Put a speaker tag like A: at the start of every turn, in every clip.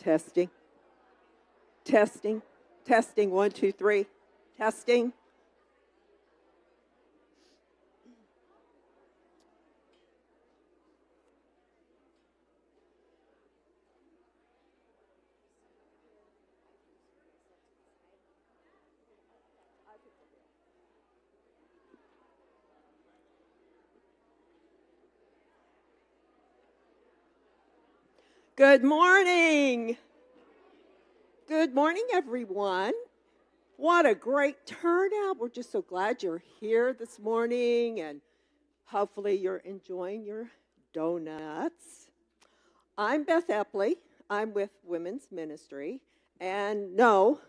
A: Testing, testing, testing, 1, 2, 3, testing. Good morning. Good morning, everyone. What a great turnout. We're just so glad you're here this morning, and hopefully you're enjoying your donuts. I'm Beth Epley. I'm with Women's Ministry, and no,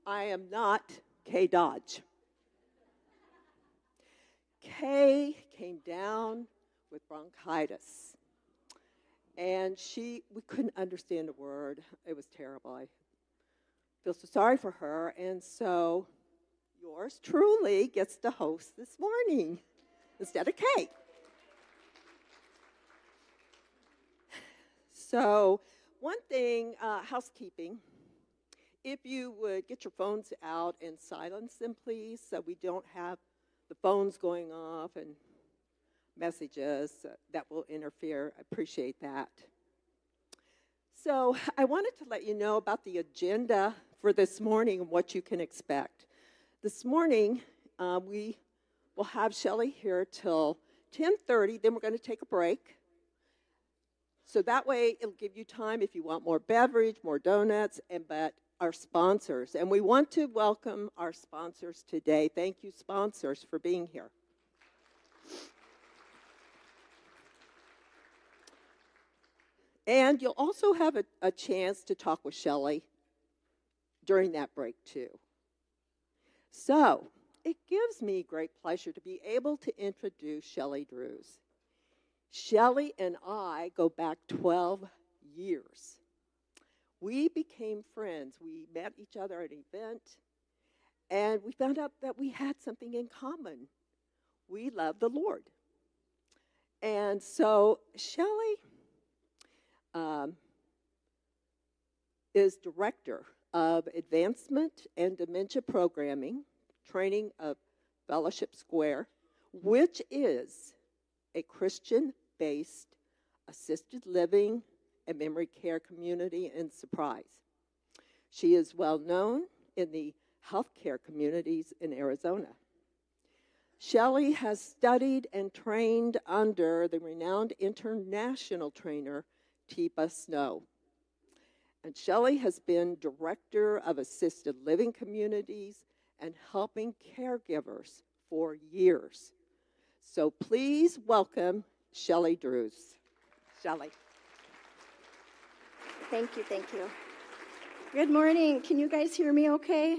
A: I am not Kay Dodge. Kay came down with bronchitis. And we couldn't understand a word. It was terrible. I feel so sorry for her. And so yours truly gets to host this morning instead of Kate. So one thing, housekeeping. If you would get your phones out and silence them, please, so we don't have the phones going off and messages that will interfere. I appreciate that. So I wanted to let you know about the agenda for this morning and what you can expect. This morning, we will have Shelley here till 10:30. Then we're going to take a break. So that way, it'll give you time if you want more beverage, more donuts, but our sponsors. And we want to welcome our sponsors today. Thank you, sponsors, for being here. And you'll also have a chance to talk with Shelley during that break, too. So it gives me great pleasure to be able to introduce Shelley Drews. Shelley and I go back 12 years. We became friends. We met each other at an event, and we found out that we had something in common. We love the Lord. And so Shelley is Director of Advancement and Dementia Programming, training of Fellowship Square, which is a Christian-based assisted living and memory care community in Surprise. She is well known in the healthcare communities in Arizona. Shelley has studied and trained under the renowned international trainer Teepa Snow. And Shelley has been Director of Assisted Living Communities and helping caregivers for years. So please welcome Shelley Drews. Shelley.
B: Thank you. Good morning. Can you guys hear me okay?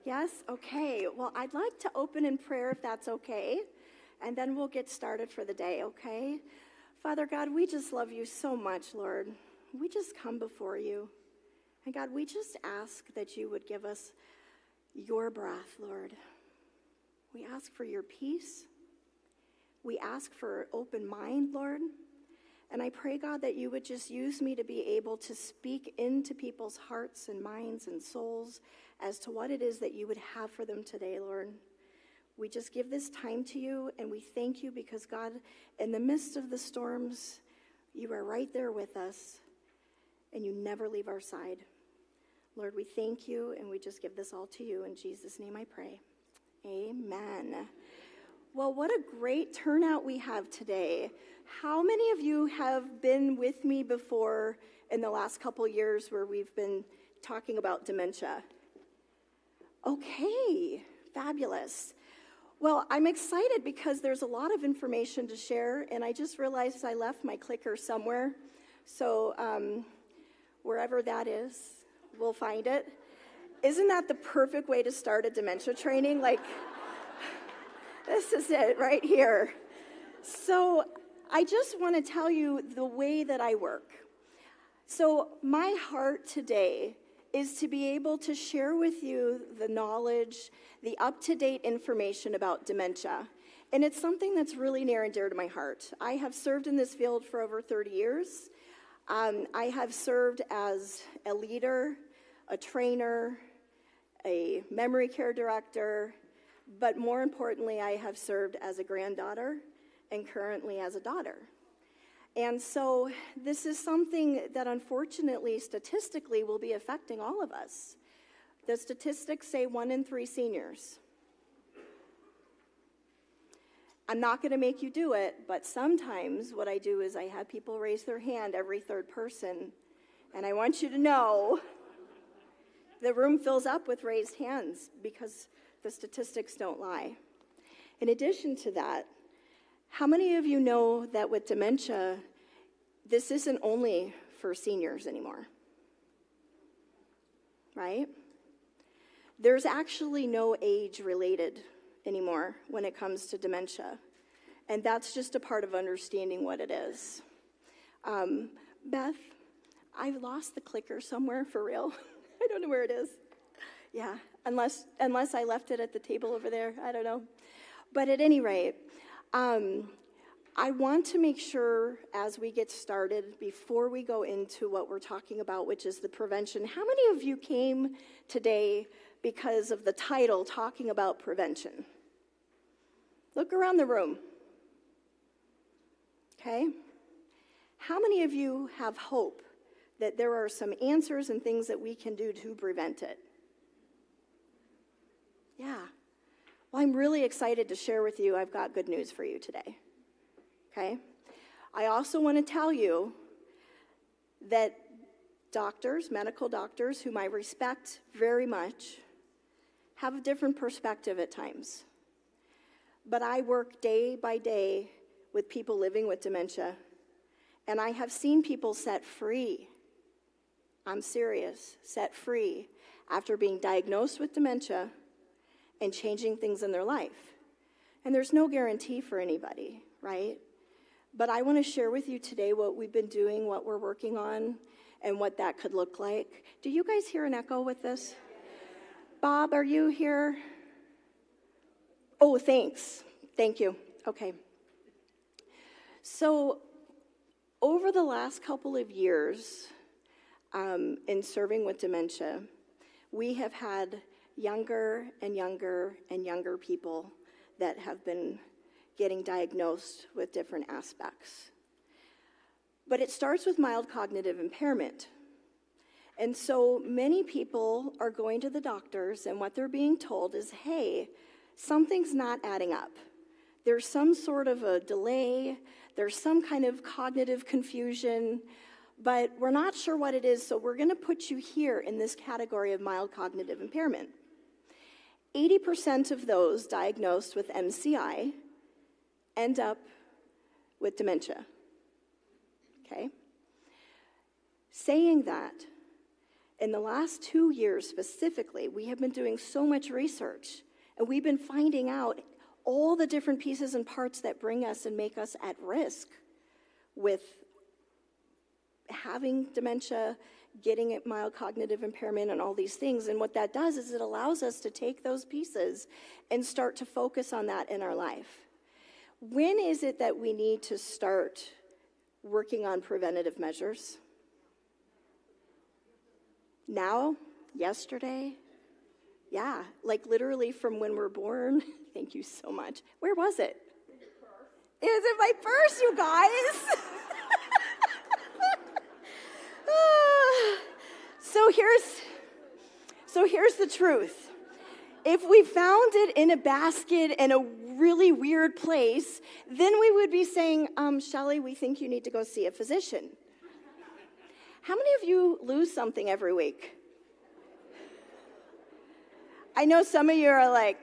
B: Yes? Okay. Well, I'd like to open in prayer if that's okay, and then we'll get started for the day, okay? Father God, we just love you so much, Lord. We just come before you. And God, we just ask that you would give us your breath, Lord. We ask for your peace. We ask for an open mind, Lord. And I pray, God, that you would just use me to be able to speak into people's hearts and minds and souls as to what it is that you would have for them today, Lord. We just give this time to you, and we thank you because, God, in the midst of the storms, you are right there with us, and you never leave our side. Lord, we thank you, and we just give this all to you. In Jesus' name I pray. Amen. Well, what a great turnout we have today. How many of you have been with me before in the last couple years where we've been talking about dementia? Okay, fabulous. Well, I'm excited because there's a lot of information to share, and I just realized I left my clicker somewhere. So wherever that is, we'll find it. Isn't that the perfect way to start a dementia training? Like, this is it right here. So I just want to tell you the way that I work. So my heart today is to be able to share with you the knowledge, the up-to-date information about dementia. And it's something that's really near and dear to my heart. I have served in this field for over 30 years. I have served as a leader, a trainer, a memory care director, but more importantly, I have served as a granddaughter and currently as a daughter. And so this is something that unfortunately, statistically, will be affecting all of us. The statistics say 1 in 3 seniors. I'm not going to make you do it, but sometimes what I do is I have people raise their hand, every third person, and I want you to know the room fills up with raised hands because the statistics don't lie. In addition to that, how many of you know that with dementia, this isn't only for seniors anymore? Right? There's actually no age related anymore when it comes to dementia. And that's just a part of understanding what it is. Beth, I've lost the clicker somewhere for real. I don't know where it is. Yeah, unless I left it at the table over there. I don't know. But at any rate, I want to make sure as we get started, before we go into what we're talking about, which is the prevention, how many of you came today because of the title talking about prevention? Look around the room. Okay? How many of you have hope that there are some answers and things that we can do to prevent it? Yeah. Well, I'm really excited to share with you. I've got good news for you today. Okay? I also want to tell you that doctors, medical doctors, whom I respect very much, have a different perspective at times. But I work day by day with people living with dementia, and I have seen people set free. I'm serious, set free after being diagnosed with dementia and changing things in their life. And there's no guarantee for anybody, right? But I want to share with you today what we've been doing, what we're working on, and what that could look like. Do you guys hear an echo with this? Bob, are you here? Oh, thanks. Thank you. Okay. So over the last couple of years in serving with dementia, we have had younger and younger and younger people that have been getting diagnosed with different aspects. But it starts with mild cognitive impairment. And so many people are going to the doctors, and what they're being told is, hey, something's not adding up. There's some sort of a delay, there's some kind of cognitive confusion, but we're not sure what it is, so we're going to put you here in this category of mild cognitive impairment. 80% of those diagnosed with MCI end up with dementia. Okay? Saying that, in the last 2 years specifically, we have been doing so much research, and we've been finding out all the different pieces and parts that bring us and make us at risk with having dementia, getting it mild cognitive impairment, and all these things. And what that does is it allows us to take those pieces and start to focus on that in our life. When is it that we need to start working on preventative measures? Now? Yesterday? Yeah, like literally from when we're born. Thank you so much. Where was it? In your purse. It was in my purse, you guys. So here's the truth. If we found it in a basket in a really weird place, then we would be saying, Shelley, we think you need to go see a physician. How many of you lose something every week? I know some of you are like,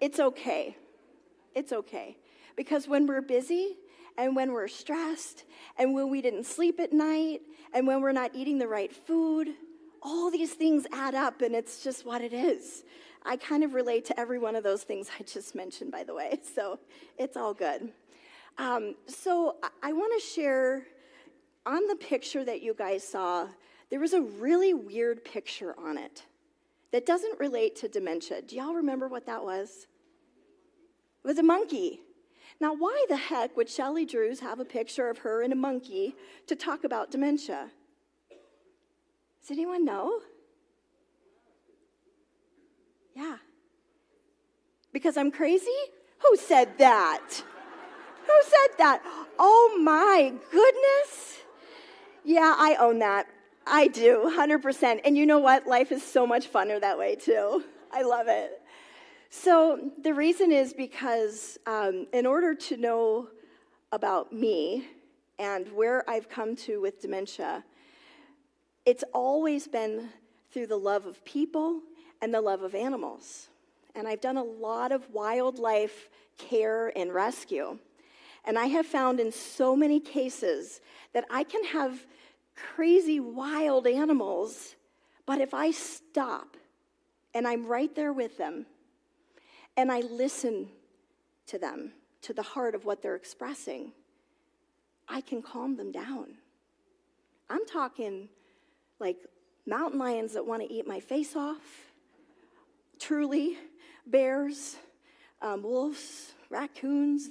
B: It's okay. It's okay. Because when we're busy and when we're stressed and when we didn't sleep at night and when we're not eating the right food, all these things add up, and it's just what it is. I kind of relate to every one of those things I just mentioned, by the way, so it's all good. So I want to share, on the picture that you guys saw, there was a really weird picture on it that doesn't relate to dementia. Do y'all remember what that was? It was a monkey. Now, why the heck would Shelley Drews have a picture of her and a monkey to talk about dementia? Does anyone know? Yeah. Because I'm crazy? Who said that? Who said that? Oh my goodness. Yeah, I own that. I do, 100%. And you know what? Life is so much funner that way too. I love it. So the reason is because in order to know about me and where I've come to with dementia, it's always been through the love of people and the love of animals. And I've done a lot of wildlife care and rescue. And I have found in so many cases that I can have crazy wild animals, but if I stop and I'm right there with them and I listen to them, to the heart of what they're expressing, I can calm them down. I'm talking like mountain lions that want to eat my face off, truly, bears, wolves, raccoons,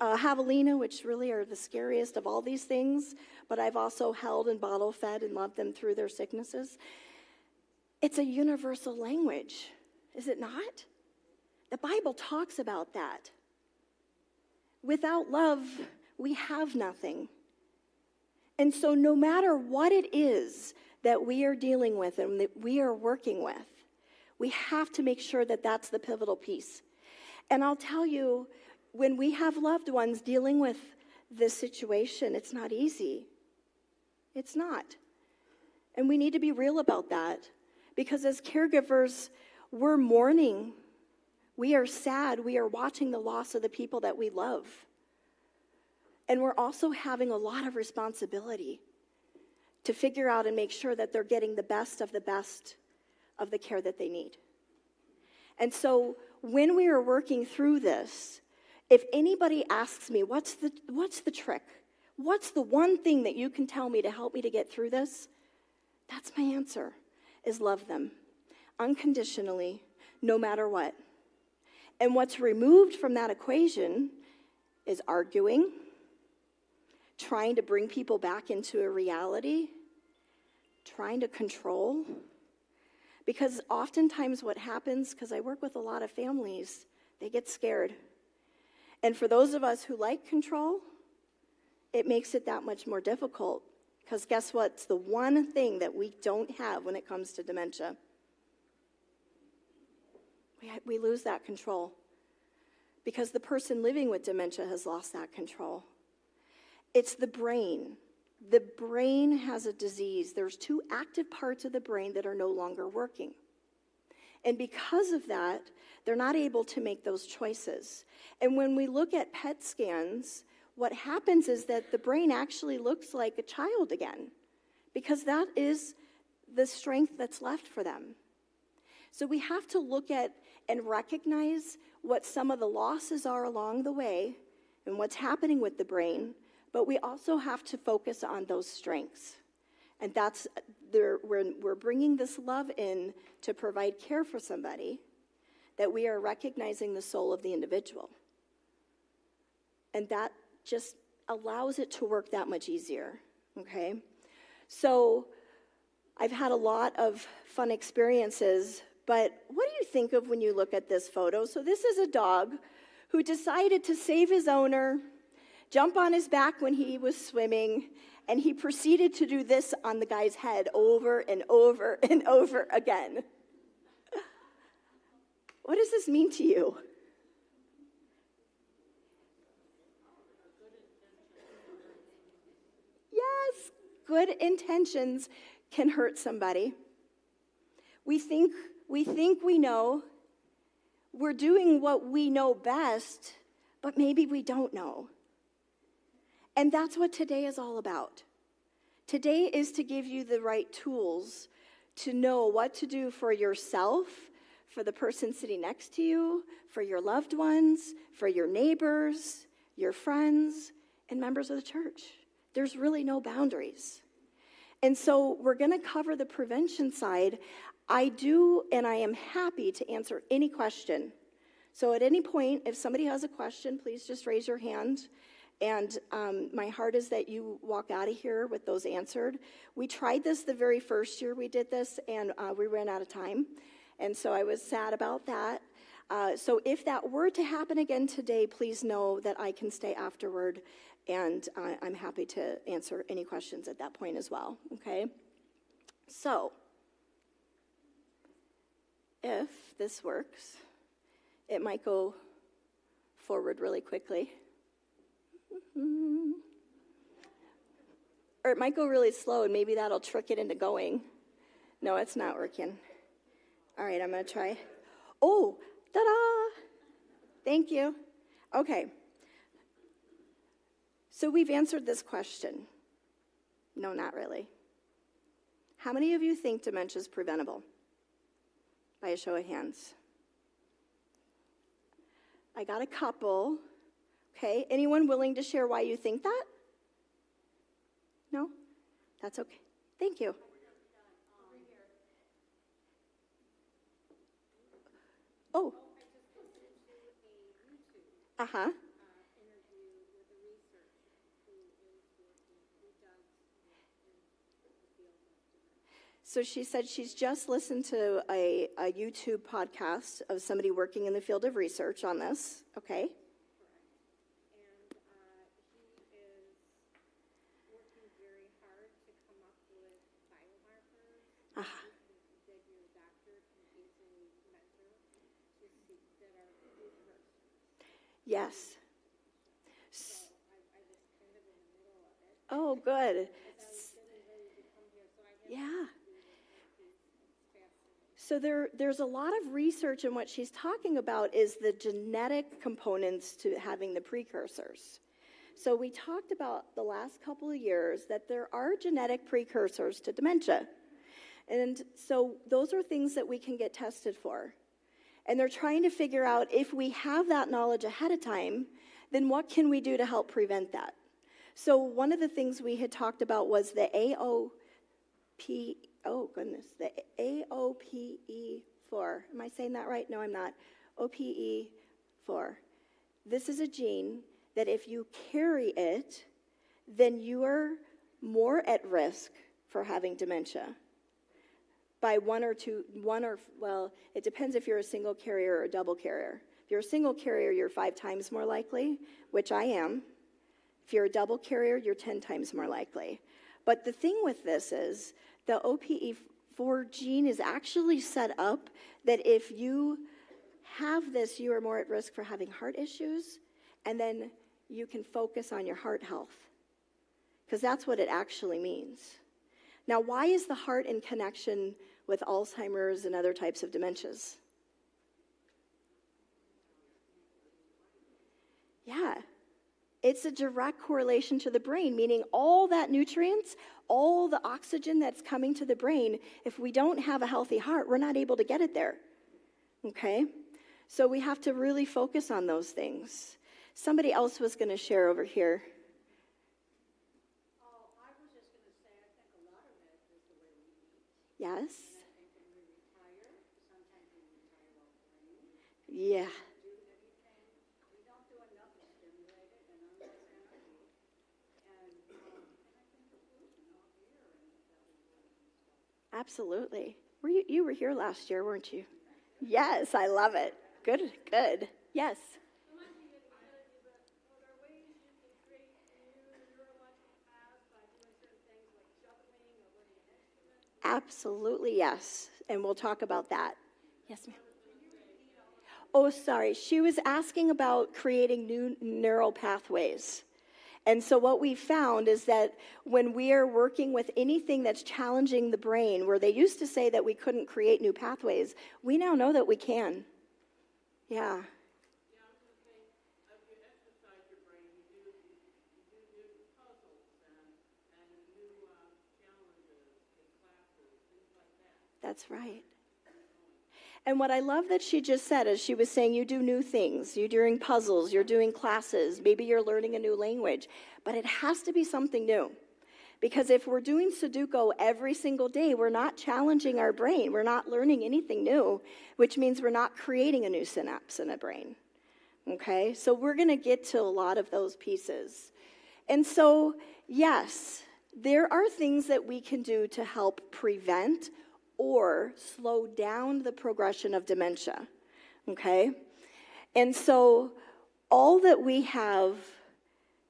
B: javelina, which really are the scariest of all these things, but I've also held and bottle fed and loved them through their sicknesses. It's a universal language, is it not? The Bible talks about that. Without love, we have nothing. And so no matter what it is that we are dealing with and that we are working with, we have to make sure that that's the pivotal piece. And I'll tell you, when we have loved ones dealing with this situation, it's not easy. It's not. And we need to be real about that. Because as caregivers, we're mourning. We are sad. We are watching the loss of the people that we love. And we're also having a lot of responsibility to figure out and make sure that they're getting the best of the care that they need. And so when we are working through this, if anybody asks me, what's the trick? What's the one thing that you can tell me to help me to get through this? That's my answer, is love them unconditionally, no matter what. And what's removed from that equation is arguing, trying to bring people back into a reality, trying to control. Because oftentimes what happens, because I work with a lot of families, they get scared. And for those of us who like control, it makes it that much more difficult. Because guess what? It's the one thing that we don't have when it comes to dementia. We lose that control. Because the person living with dementia has lost that control. It's the brain. The brain has a disease. There's 2 active parts of the brain that are no longer working. And because of that, they're not able to make those choices. And when we look at PET scans, what happens is that the brain actually looks like a child again, because that is the strength that's left for them. So we have to look at and recognize what some of the losses are along the way and what's happening with the brain, but we also have to focus on those strengths. And that's we're bringing this love in to provide care for somebody, that we are recognizing the soul of the individual. And that just allows it to work that much easier, okay? So I've had a lot of fun experiences, but what do you think of when you look at this photo? So this is a dog who decided to save his owner, jump on his back when he was swimming, and he proceeded to do this on the guy's head over and over and over again. What does this mean to you? Yes, good intentions can hurt somebody. We think we know. We're doing what we know best, but maybe we don't know. And that's what today is all about. Today is to give you the right tools to know what to do for yourself, for the person sitting next to you, for your loved ones, for your neighbors, your friends, and members of the church. There's really no boundaries. And so we're going to cover the prevention side. I do, and I am happy to answer any question. So at any point, if somebody has a question, please just raise your hand. And my heart is that you walk out of here with those answered. We tried this the very first year we did this, and we ran out of time. And so I was sad about that. So if that were to happen again today, please know that I can stay afterward, and I'm happy to answer any questions at that point as well, okay? So if this works, it might go forward really quickly. Or it might go really slow, and maybe that'll trick it into going. No, it's not working. All right, I'm going to try. Oh, ta-da! Thank you. Okay. So we've answered this question. No, not really. How many of you think dementia is preventable? By a show of hands. I got a couple. Okay, anyone willing to share why you think that? No? That's okay. Thank you. Oh. Uh-huh. So she said she's just listened to a YouTube podcast of somebody working in the field of research on this. Okay. Yes. Oh, good. Yeah. So there's a lot of research, and what she's talking about is the genetic components to having the precursors. So we talked about the last couple of years that there are genetic precursors to dementia. And so those are things that we can get tested for. And they're trying to figure out if we have that knowledge ahead of time, then what can we do to help prevent that? So one of the things we had talked about was the the AOPE4. Am I saying that right? No, I'm not. OPE4. This is a gene that if you carry it, then you are more at risk for having dementia. By it depends if you're a single carrier or a double carrier. If you're a single carrier, you're 5 times more likely, which I am. If you're a double carrier, you're 10 times more likely. But the thing with this is the OPE4 gene is actually set up that if you have this, you are more at risk for having heart issues, and then you can focus on your heart health, because that's what it actually means. Now, why is the heart in connection with Alzheimer's and other types of dementias? Yeah, it's a direct correlation to the brain, meaning all that nutrients, all the oxygen that's coming to the brain, if we don't have a healthy heart, we're not able to get it there, okay? So we have to really focus on those things. Somebody else was going to share over here. Yes. Yeah. Absolutely. You were here last year, weren't you? Yes, I love it. Good, good. Yes. Absolutely, yes. And we'll talk about that. Yes, ma'am. Oh, sorry. She was asking about creating new neural pathways. And so what we found is that when we are working with anything that's challenging the brain, where they used to say that we couldn't create new pathways, we now know that we can. Yeah. That's right. And what I love that she just said is she was saying you do new things. You're doing puzzles, you're doing classes, maybe you're learning a new language, but it has to be something new. Because if we're doing Sudoku every single day, we're not challenging our brain. We're not learning anything new, which means we're not creating a new synapse in a brain. Okay? So we're going to get to a lot of those pieces. And so, yes, there are things that we can do to help prevent or slow down the progression of dementia. Okay? And so all that we have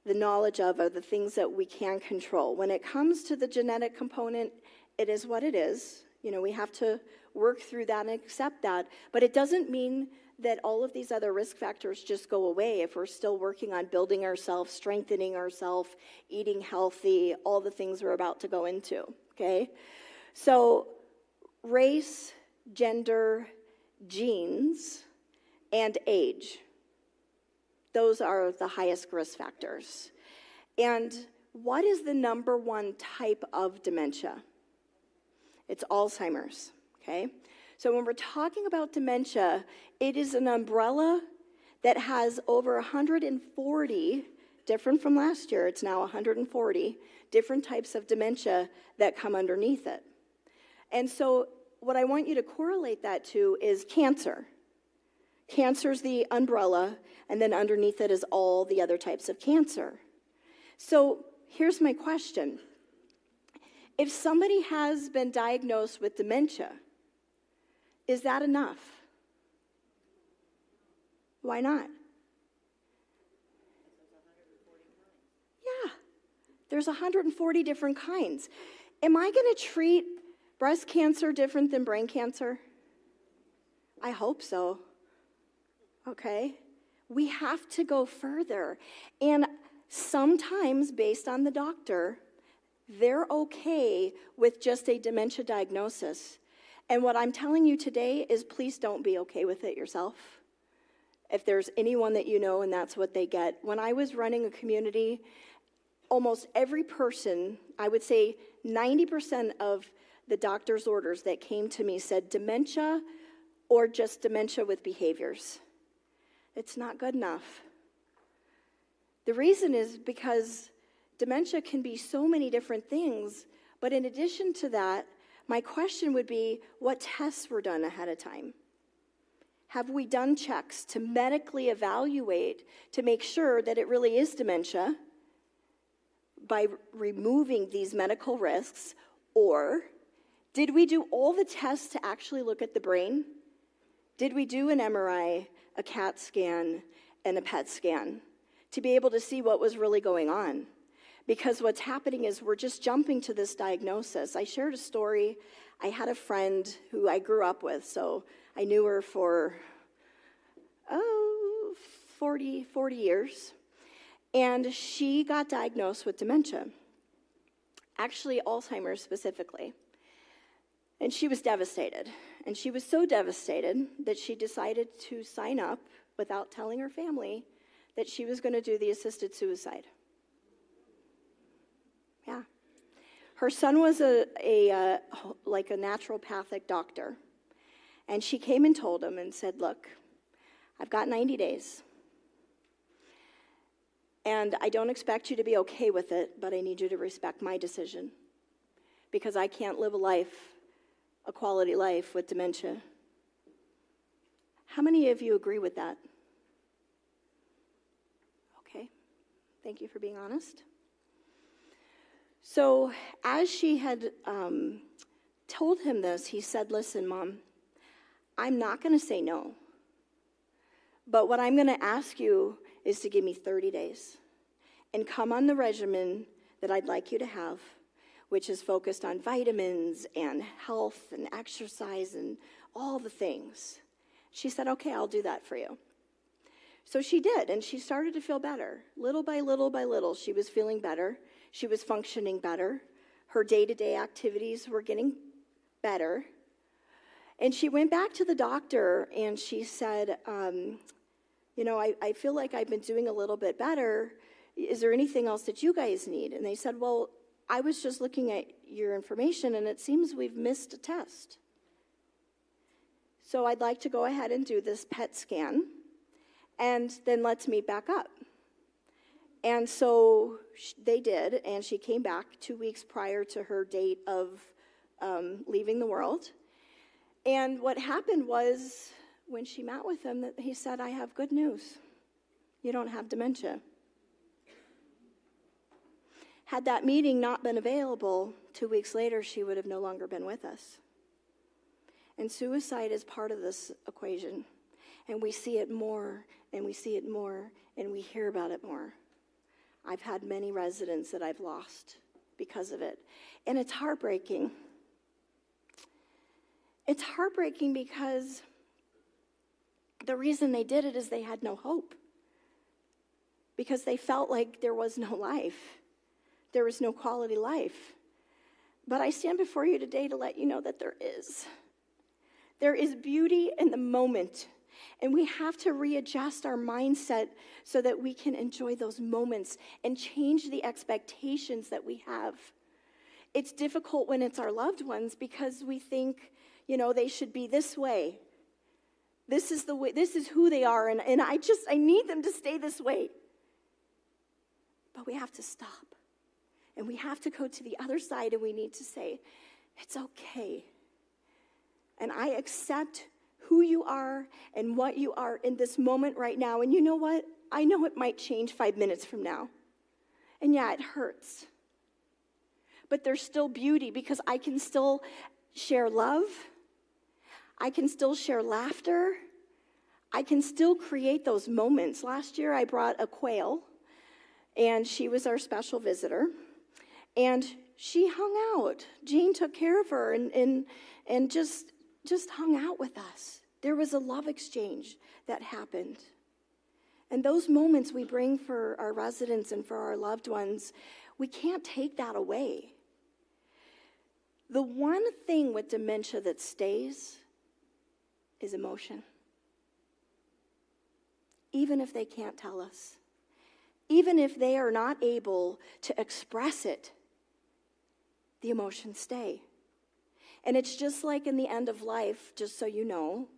B: the knowledge of are the things that we can control. When it comes to the genetic component, it is what it is. We have to work through that and accept that. But it doesn't mean that all of these other risk factors just go away if we're still working on building ourselves, strengthening ourselves, eating healthy, all the things we're about to go into, okay? So race, gender, genes, and age. Those are the highest risk factors. And what is the number one type of dementia? It's Alzheimer's, okay? So when we're talking about dementia, it is an umbrella that has over 140, different from last year, it's now 140, different types of dementia that come underneath it. And so what I want you to correlate that to is cancer. Cancer's the umbrella, and then underneath it is all the other types of cancer. So here's my question. If somebody has been diagnosed with dementia, is that enough? Why not? Yeah, there's 140 different kinds. Am I going to treat breast cancer different than brain cancer? I hope so. Okay? We have to go further. And sometimes, based on the doctor, they're okay with just a dementia diagnosis. And what I'm telling you today is please don't be okay with it yourself. If there's anyone that you know and that's what they get. When I was running a community, almost every person, I would say 90% of the doctor's orders that came to me said dementia or just dementia with behaviors. It's not good enough. The reason is because dementia can be so many different things, but in addition to that, my question would be, what tests were done ahead of time? Have we done checks to medically evaluate to make sure that it really is dementia by removing these medical risks? Or did we do all the tests to actually look at the brain? Did we do an MRI, a CAT scan, and a PET scan to be able to see what was really going on? Because what's happening is we're just jumping to this diagnosis. I shared a story. I had a friend who I grew up with, so I knew her for 40 years. And she got diagnosed with dementia, actually Alzheimer's specifically. And she was devastated. And she was so devastated that she decided to sign up without telling her family that she was going to do the assisted suicide. Yeah. Her son was like a naturopathic doctor. And she came and told him and said, look, I've got 90 days. And I don't expect you to be okay with it, but I need you to respect my decision. Because I can't live a quality life with dementia. How many of you agree with that? Okay. Thank you for being honest. So as she had told him this, he said, listen, Mom, I'm not going to say no. But what I'm going to ask you is to give me 30 days and come on the regimen that I'd like you to have, which is focused on vitamins and health and exercise and all the things. She said, okay, I'll do that for you. So she did, and she started to feel better. Little by little by little, she was feeling better. She was functioning better. Her day-to-day activities were getting better. And she went back to the doctor, and she said, I feel like I've been doing a little bit better. Is there anything else that you guys need? And they said, well, I was just looking at your information, and it seems we've missed a test. So I'd like to go ahead and do this PET scan, and then let's meet back up. And so they did, and she came back 2 weeks prior to her date of leaving the world. And what happened was, when she met with him, that he said, "I have good news. You don't have dementia." Had that meeting not been available, 2 weeks later, she would have no longer been with us. And suicide is part of this equation. And we see it more, and we see it more, and we hear about it more. I've had many residents that I've lost because of it. And it's heartbreaking. It's heartbreaking because the reason they did it is they had no hope. Because they felt like there was no life. There was no quality life. But I stand before you today to let you know that there is. There is beauty in the moment. And we have to readjust our mindset so that we can enjoy those moments and change the expectations that we have. It's difficult when it's our loved ones because we think, they should be this way. This is the way, this is who they are, and I need them to stay this way. But we have to stop. And we have to go to the other side, and we need to say, it's okay. And I accept who you are and what you are in this moment right now. And you know what? I know it might change 5 minutes from now. And yeah, it hurts. But there's still beauty because I can still share love. I can still share laughter. I can still create those moments. Last year I brought a quail, and she was our special visitor. And she hung out. Jean took care of her and just hung out with us. There was a love exchange that happened. And those moments we bring for our residents and for our loved ones, we can't take that away. The one thing with dementia that stays is emotion. Even if they can't tell us. Even if they are not able to express it, the emotions stay. And it's just like in the end of life, just so you know,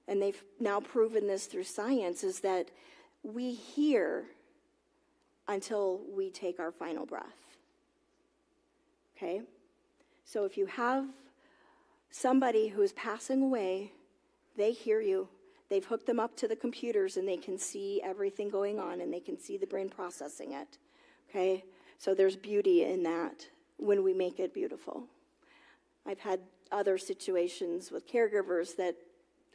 B: and they've now proven this through science, is that we hear until we take our final breath. Okay? So if you have somebody who is passing away, they hear you. They've hooked them up to the computers, and they can see everything going on, and they can see the brain processing it. Okay? So there's beauty in that when we make it beautiful. I've had other situations with caregivers that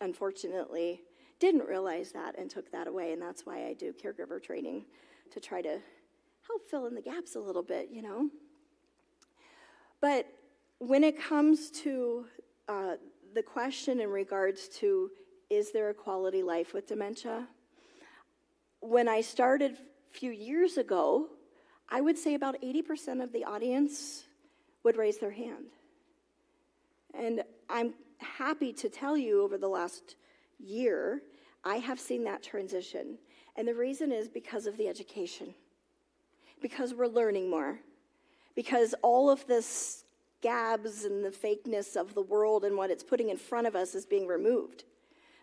B: unfortunately didn't realize that and took that away, and that's why I do caregiver training, to try to help fill in the gaps a little bit, But when it comes to the question in regards to, is there a quality life with dementia? When I started a few years ago, I would say about 80% of the audience would raise their hand. And I'm happy to tell you over the last year, I have seen that transition. And the reason is because of the education. Because we're learning more. Because all of this scabs and the fakeness of the world and what it's putting in front of us is being removed.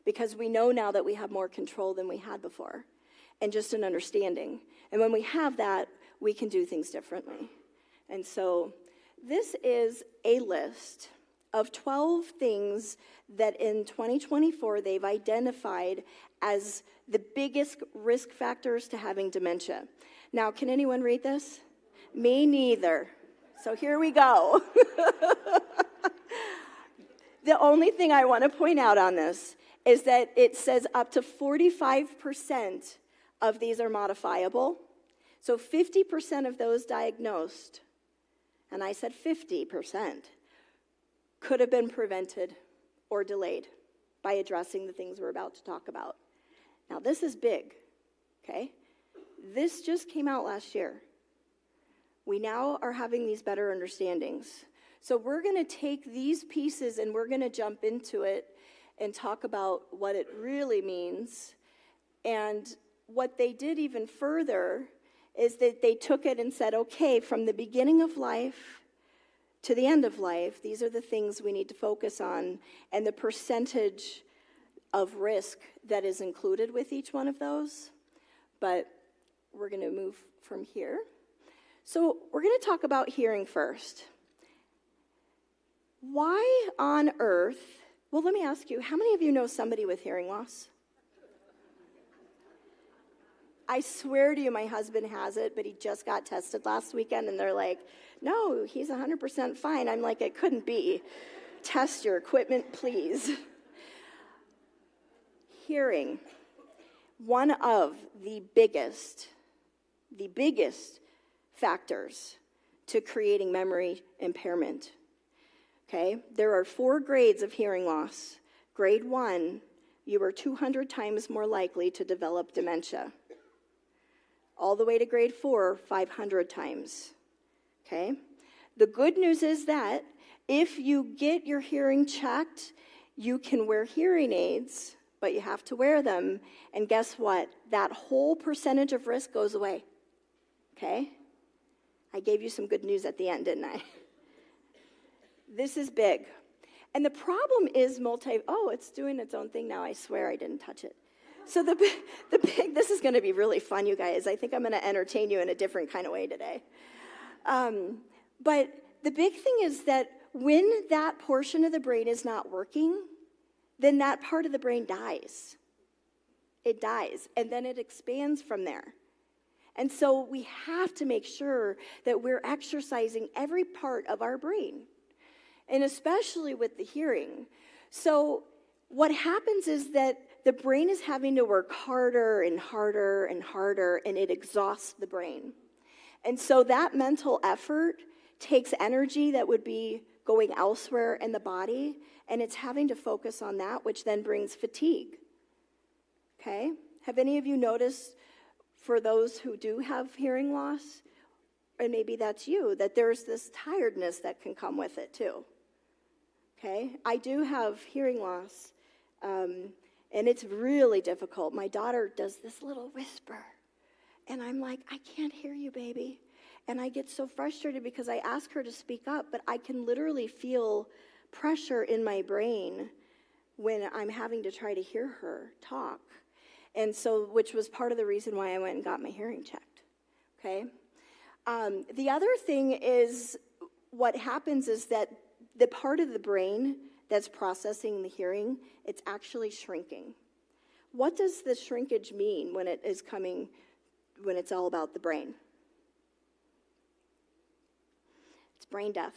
B: Because we know now that we have more control than we had before. And just an understanding. And when we have that, we can do things differently. And so this is a list of 12 things that in 2024 they've identified as the biggest risk factors to having dementia. Now, can anyone read this? Me neither. So here we go. The only thing I want to point out on this is that it says up to 45% of these are modifiable. So 50% of those diagnosed, and I said 50%, could have been prevented or delayed by addressing the things we're about to talk about. Now, this is big, okay? This just came out last year. We now are having these better understandings. So we're going to take these pieces and we're going to jump into it and talk about what it really means. And what they did even further is that they took it and said, okay, from the beginning of life to the end of life, these are the things we need to focus on, and the percentage of risk that is included with each one of those. But we're going to move from here. So we're going to talk about hearing first. Why on earth, well, let me ask you, how many of you know somebody with hearing loss? I swear to you, my husband has it, but he just got tested last weekend, and they're like, no, he's 100% fine. I'm like, it couldn't be. Test your equipment, please. Hearing, one of the biggest factors to creating memory impairment. Okay, there are 4 grades of hearing loss. Grade 1, you are 200 times more likely to develop dementia. All the way to grade 4, 500 times. Okay, the good news is that if you get your hearing checked, you can wear hearing aids, but you have to wear them, and guess what? That whole percentage of risk goes away. Okay? I gave you some good news at the end, didn't I? This is big. And the problem is it's doing its own thing now. I swear I didn't touch it. So this is going to be really fun, you guys. I think I'm going to entertain you in a different kind of way today. But the big thing is that when that portion of the brain is not working, then that part of the brain dies. It dies, and then it expands from there. And so we have to make sure that we're exercising every part of our brain, and especially with the hearing. So what happens is that the brain is having to work harder and harder and harder, and it exhausts the brain. And so that mental effort takes energy that would be going elsewhere in the body, and it's having to focus on that, which then brings fatigue. Okay? Have any of you noticed, for those who do have hearing loss, and maybe that's you, that there's this tiredness that can come with it too? Okay? I do have hearing loss, and it's really difficult. My daughter does this little whisper, and I'm like, I can't hear you, baby. And I get so frustrated because I ask her to speak up, but I can literally feel pressure in my brain when I'm having to try to hear her talk. And so, which was part of the reason why I went and got my hearing checked. Okay? The other thing is, what happens is that the part of the brain that's processing the hearing, it's actually shrinking. What does the shrinkage mean when it's all about the brain? It's brain death.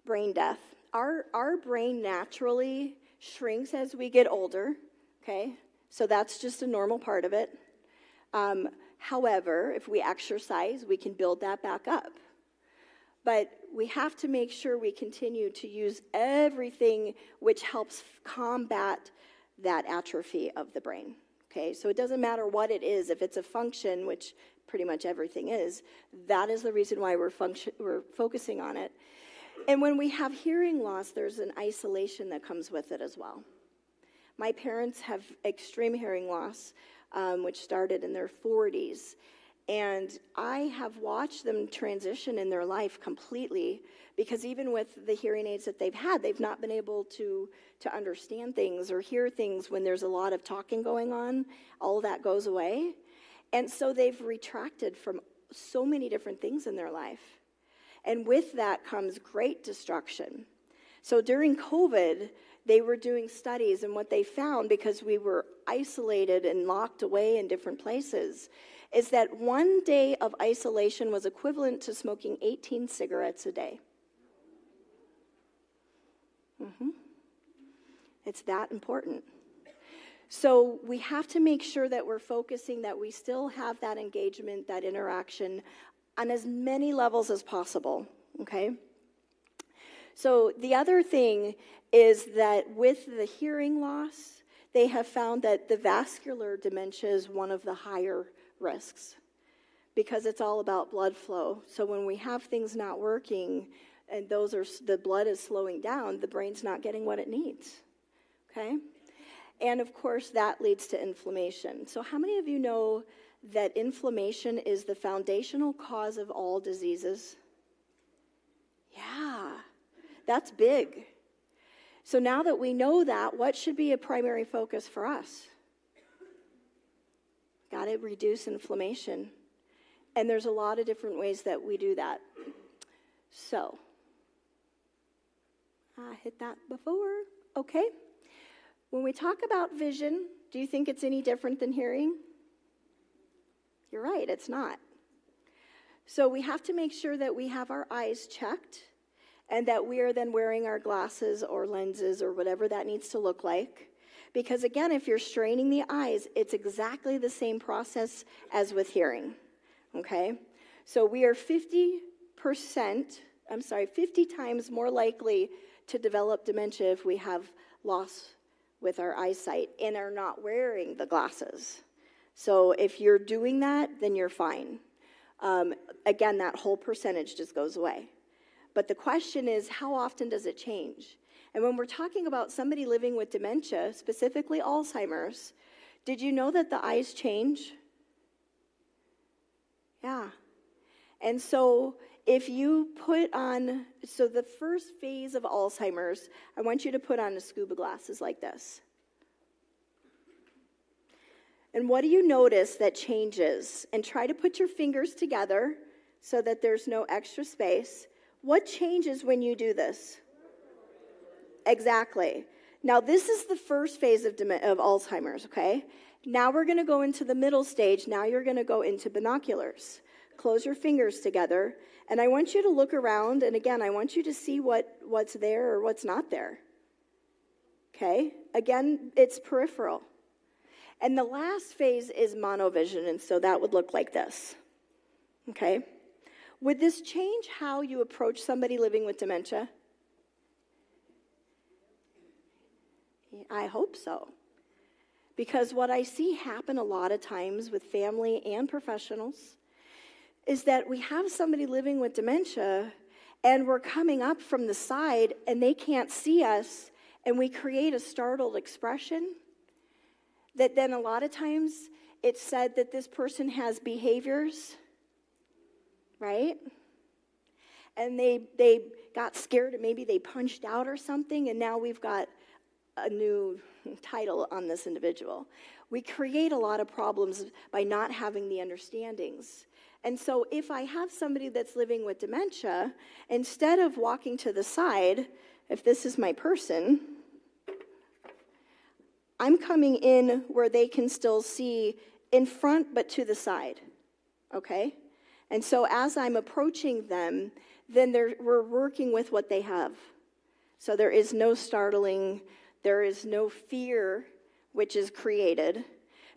B: Brain death. Our brain naturally shrinks as we get older, okay? So that's just a normal part of it. However, if we exercise, we can build that back up. But we have to make sure we continue to use everything which helps combat that atrophy of the brain, okay? So it doesn't matter what it is. If it's a function, which pretty much everything is, that is the reason why we're focusing on it. And when we have hearing loss, there's an isolation that comes with it as well. My parents have extreme hearing loss, which started in their 40s. And I have watched them transition in their life completely, because even with the hearing aids that they've had, they've not been able to understand things or hear things when there's a lot of talking going on. All of that goes away. And so they've retracted from so many different things in their life. And with that comes great destruction. So during COVID, they were doing studies, and what they found, because we were isolated and locked away in different places, is that 1 day of isolation was equivalent to smoking 18 cigarettes a day. It's that important. So we have to make sure that we're focusing, that we still have that engagement, that interaction on as many levels as possible, okay? So the other thing is that with the hearing loss, they have found that the vascular dementia is one of the higher risks, because it's all about blood flow. So when we have things not working and the blood is slowing down, the brain's not getting what it needs, okay? And of course, that leads to inflammation. So how many of you know that inflammation is the foundational cause of all diseases? Yeah, that's big. So now that we know that, what should be a primary focus for us? Got to reduce inflammation. And there's a lot of different ways that we do that. So, I hit that before. Okay. When we talk about vision, do you think it's any different than hearing? You're right, it's not. So we have to make sure that we have our eyes checked and that we are then wearing our glasses or lenses or whatever that needs to look like. Because again, if you're straining the eyes, it's exactly the same process as with hearing, okay? So we are 50 times more likely to develop dementia if we have loss with our eyesight and are not wearing the glasses. So if you're doing that, then you're fine. Again, that whole percentage just goes away. But the question is, how often does it change? And when we're talking about somebody living with dementia, specifically Alzheimer's, did you know that the eyes change? Yeah. And so if you put on, so the first phase of Alzheimer's, I want you to put on the scuba glasses like this. And what do you notice that changes? And try to put your fingers together so that there's no extra space. What changes when you do this? Exactly. Now, this is the first phase of Alzheimer's, okay? Now we're going to go into the middle stage. Now you're going to go into binoculars. Close your fingers together. And I want you to look around. And again, I want you to see what's there or what's not there. Okay? Again, it's peripheral. And the last phase is monovision. And so that would look like this. Okay? Would this change how you approach somebody living with dementia? I hope so. Because what I see happen a lot of times with family and professionals is that we have somebody living with dementia and we're coming up from the side and they can't see us and we create a startled expression that then a lot of times it's said that this person has behaviors, right? And they got scared and maybe they punched out or something and now we've got a new title on this individual. We create a lot of problems by not having the understandings. And so if I have somebody that's living with dementia, instead of walking to the side, if this is my person, I'm coming in where they can still see in front but to the side, okay? And so as I'm approaching them, then we're working with what they have. So there is no startling. There is no fear which is created.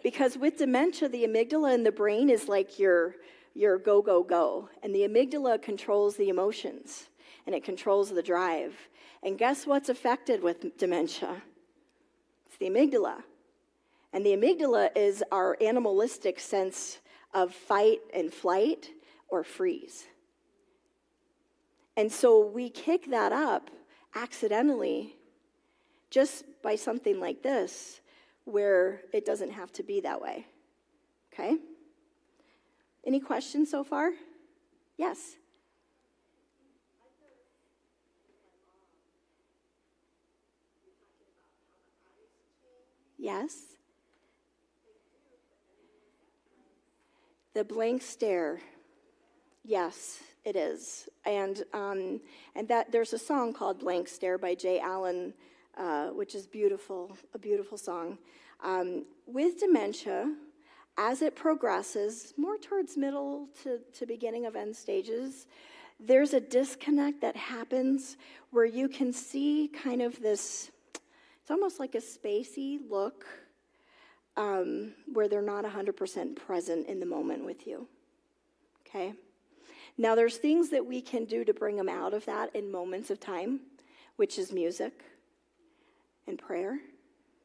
B: Because with dementia, the amygdala in the brain is like your go, go, go. And the amygdala controls the emotions. And it controls the drive. And guess what's affected with dementia? It's the amygdala. And the amygdala is our animalistic sense of fight and flight or freeze. And so we kick that up accidentally just by something like this, where it doesn't have to be that way. Okay? Any questions so far? Yes? Yes? The blank stare. Yes, it is. And that there's a song called Blank Stare by Jay Allen, which is beautiful, a beautiful song. With dementia, as it progresses, more towards middle to beginning of end stages, there's a disconnect that happens where you can see kind of this, it's almost like a spacey look, where they're not 100% present in the moment with you, okay? Now, there's things that we can do to bring them out of that in moments of time, which is music and prayer,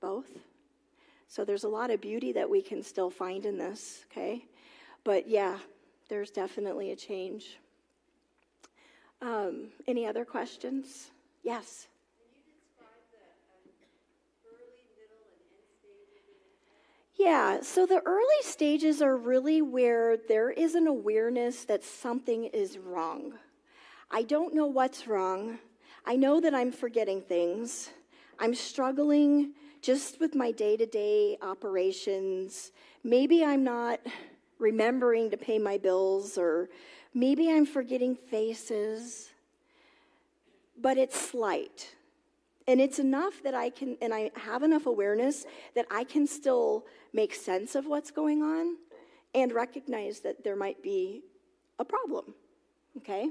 B: both. So there's a lot of beauty that we can still find in this, okay? But yeah, there's definitely a change. Any other questions? Yes?
C: Can you describe the early, middle, and end stages?
B: Yeah, so the early stages are really where there is an awareness that something is wrong. I don't know what's wrong. I know that I'm forgetting things. I'm struggling just with my day-to-day operations. Maybe I'm not remembering to pay my bills, or maybe I'm forgetting faces, but it's slight. And it's enough that I can, and I have enough awareness that I can still make sense of what's going on and recognize that there might be a problem, okay?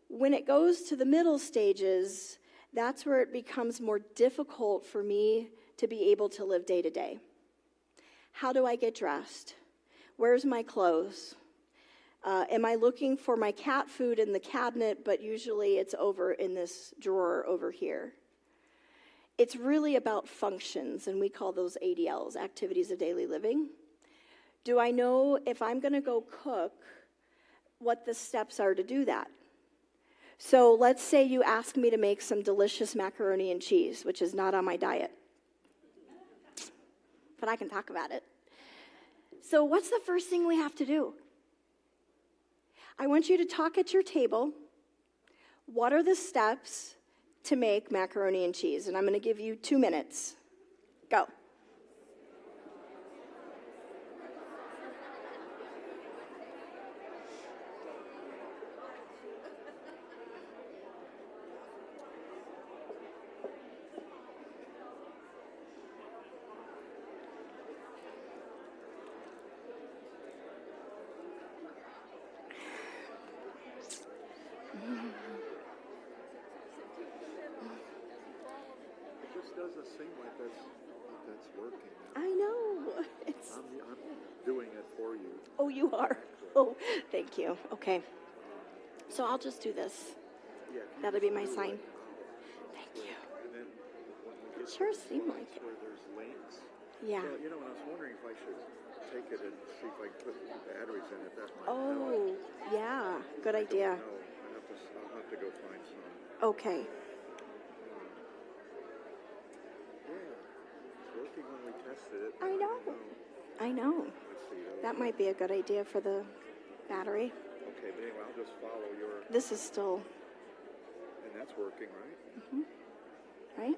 B: When it goes to the middle stages, that's where it becomes more difficult for me to be able to live day to day. How do I get dressed? Where's my clothes? Am I looking for my cat food in the cabinet, but usually it's over in this drawer over here? It's really about functions, and we call those ADLs, activities of daily living. Do I know if I'm going to go cook, what the steps are to do that? So let's say you ask me to make some delicious macaroni and cheese, which is not on my diet. But I can talk about it. So what's the first thing we have to do? I want you to talk at your table. What are the steps to make macaroni and cheese? And I'm going to give you 2 minutes. Go.
D: It just doesn't seem like that's working.
B: I know. It's...
D: I'm doing it for you.
B: Oh, you are? Oh, thank you. Okay. So I'll just do this.
D: Yeah,
B: That'll be my sign. Thank you.
D: and then when we get
B: Sure
D: to the
B: seemed like
D: points
B: it.
D: where there's links.
B: Yeah.
D: Well, and I was wondering if I should take it and see if I can put batteries in it. That might help.
B: Oh, yeah. Good idea.
D: No, I'll have to go find some.
B: Okay.
D: Yeah, it's working when we tested it.
B: I know. I know.
D: Let's see.
B: That might be a good idea for the battery.
D: Okay, but anyway, I'll just follow your.
B: This is still,
D: And that's working, right?
B: right?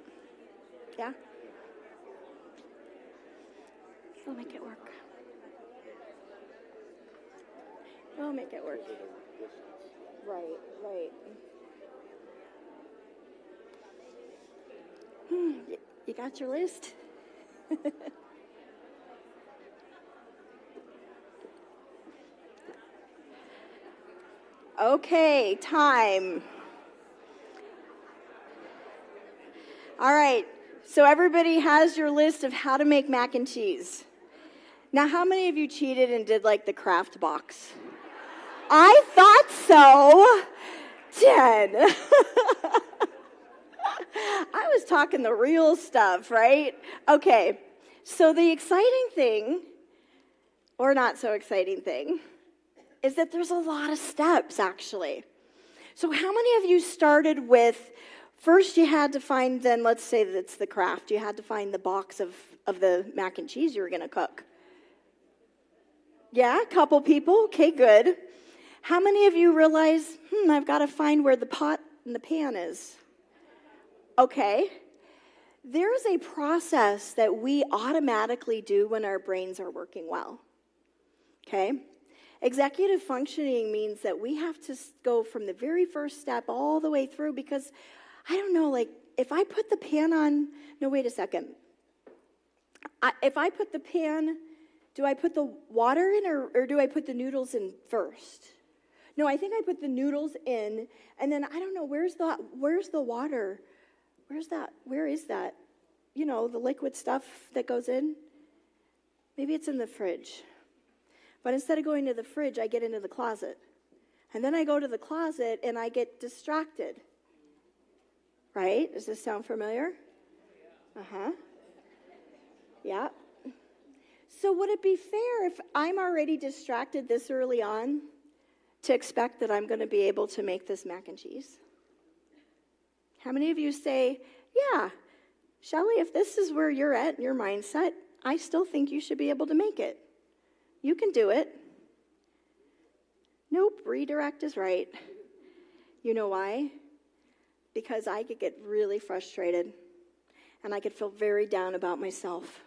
B: Yeah? We'll make it work. We'll make it work.
D: Because of the distance.
B: Right, right. You got your list? Okay, time. All right, so everybody has your list of how to make mac and cheese. Now, how many of you cheated and did like the craft box? I thought so. 10. I was talking the real stuff, right? Okay, so the exciting thing, or not so exciting thing, is that there's a lot of steps, actually. So how many of you started with, first you had to find, then let's say that it's the craft, you had to find the box of the mac and cheese you were going to cook? Yeah, a couple people. Okay, good. How many of you realize, I've got to find where the pot and the pan is? Okay. There's a process that we automatically do when our brains are working well. Okay? Executive functioning means that we have to go from the very first step all the way through because, I don't know, like, if I put the pan on, no, wait a second. If I put the pan, do I put the water in or do I put the noodles in first? No, I think I put the noodles in, and then, I don't know, where's the water? Where is that? You know, the liquid stuff that goes in? Maybe it's in the fridge. But instead of going to the fridge, I get into the closet. And then I go to the closet and I get distracted. Right? Does this sound familiar? Uh-huh. Yeah. So would it be fair if I'm already distracted this early on to expect that I'm going to be able to make this mac and cheese? How many of you say, yeah, Shelley, if this is where you're at in your mindset, I still think you should be able to make it. You can do it. Nope, redirect is right. You know why? Because I could get really frustrated and I could feel very down about myself.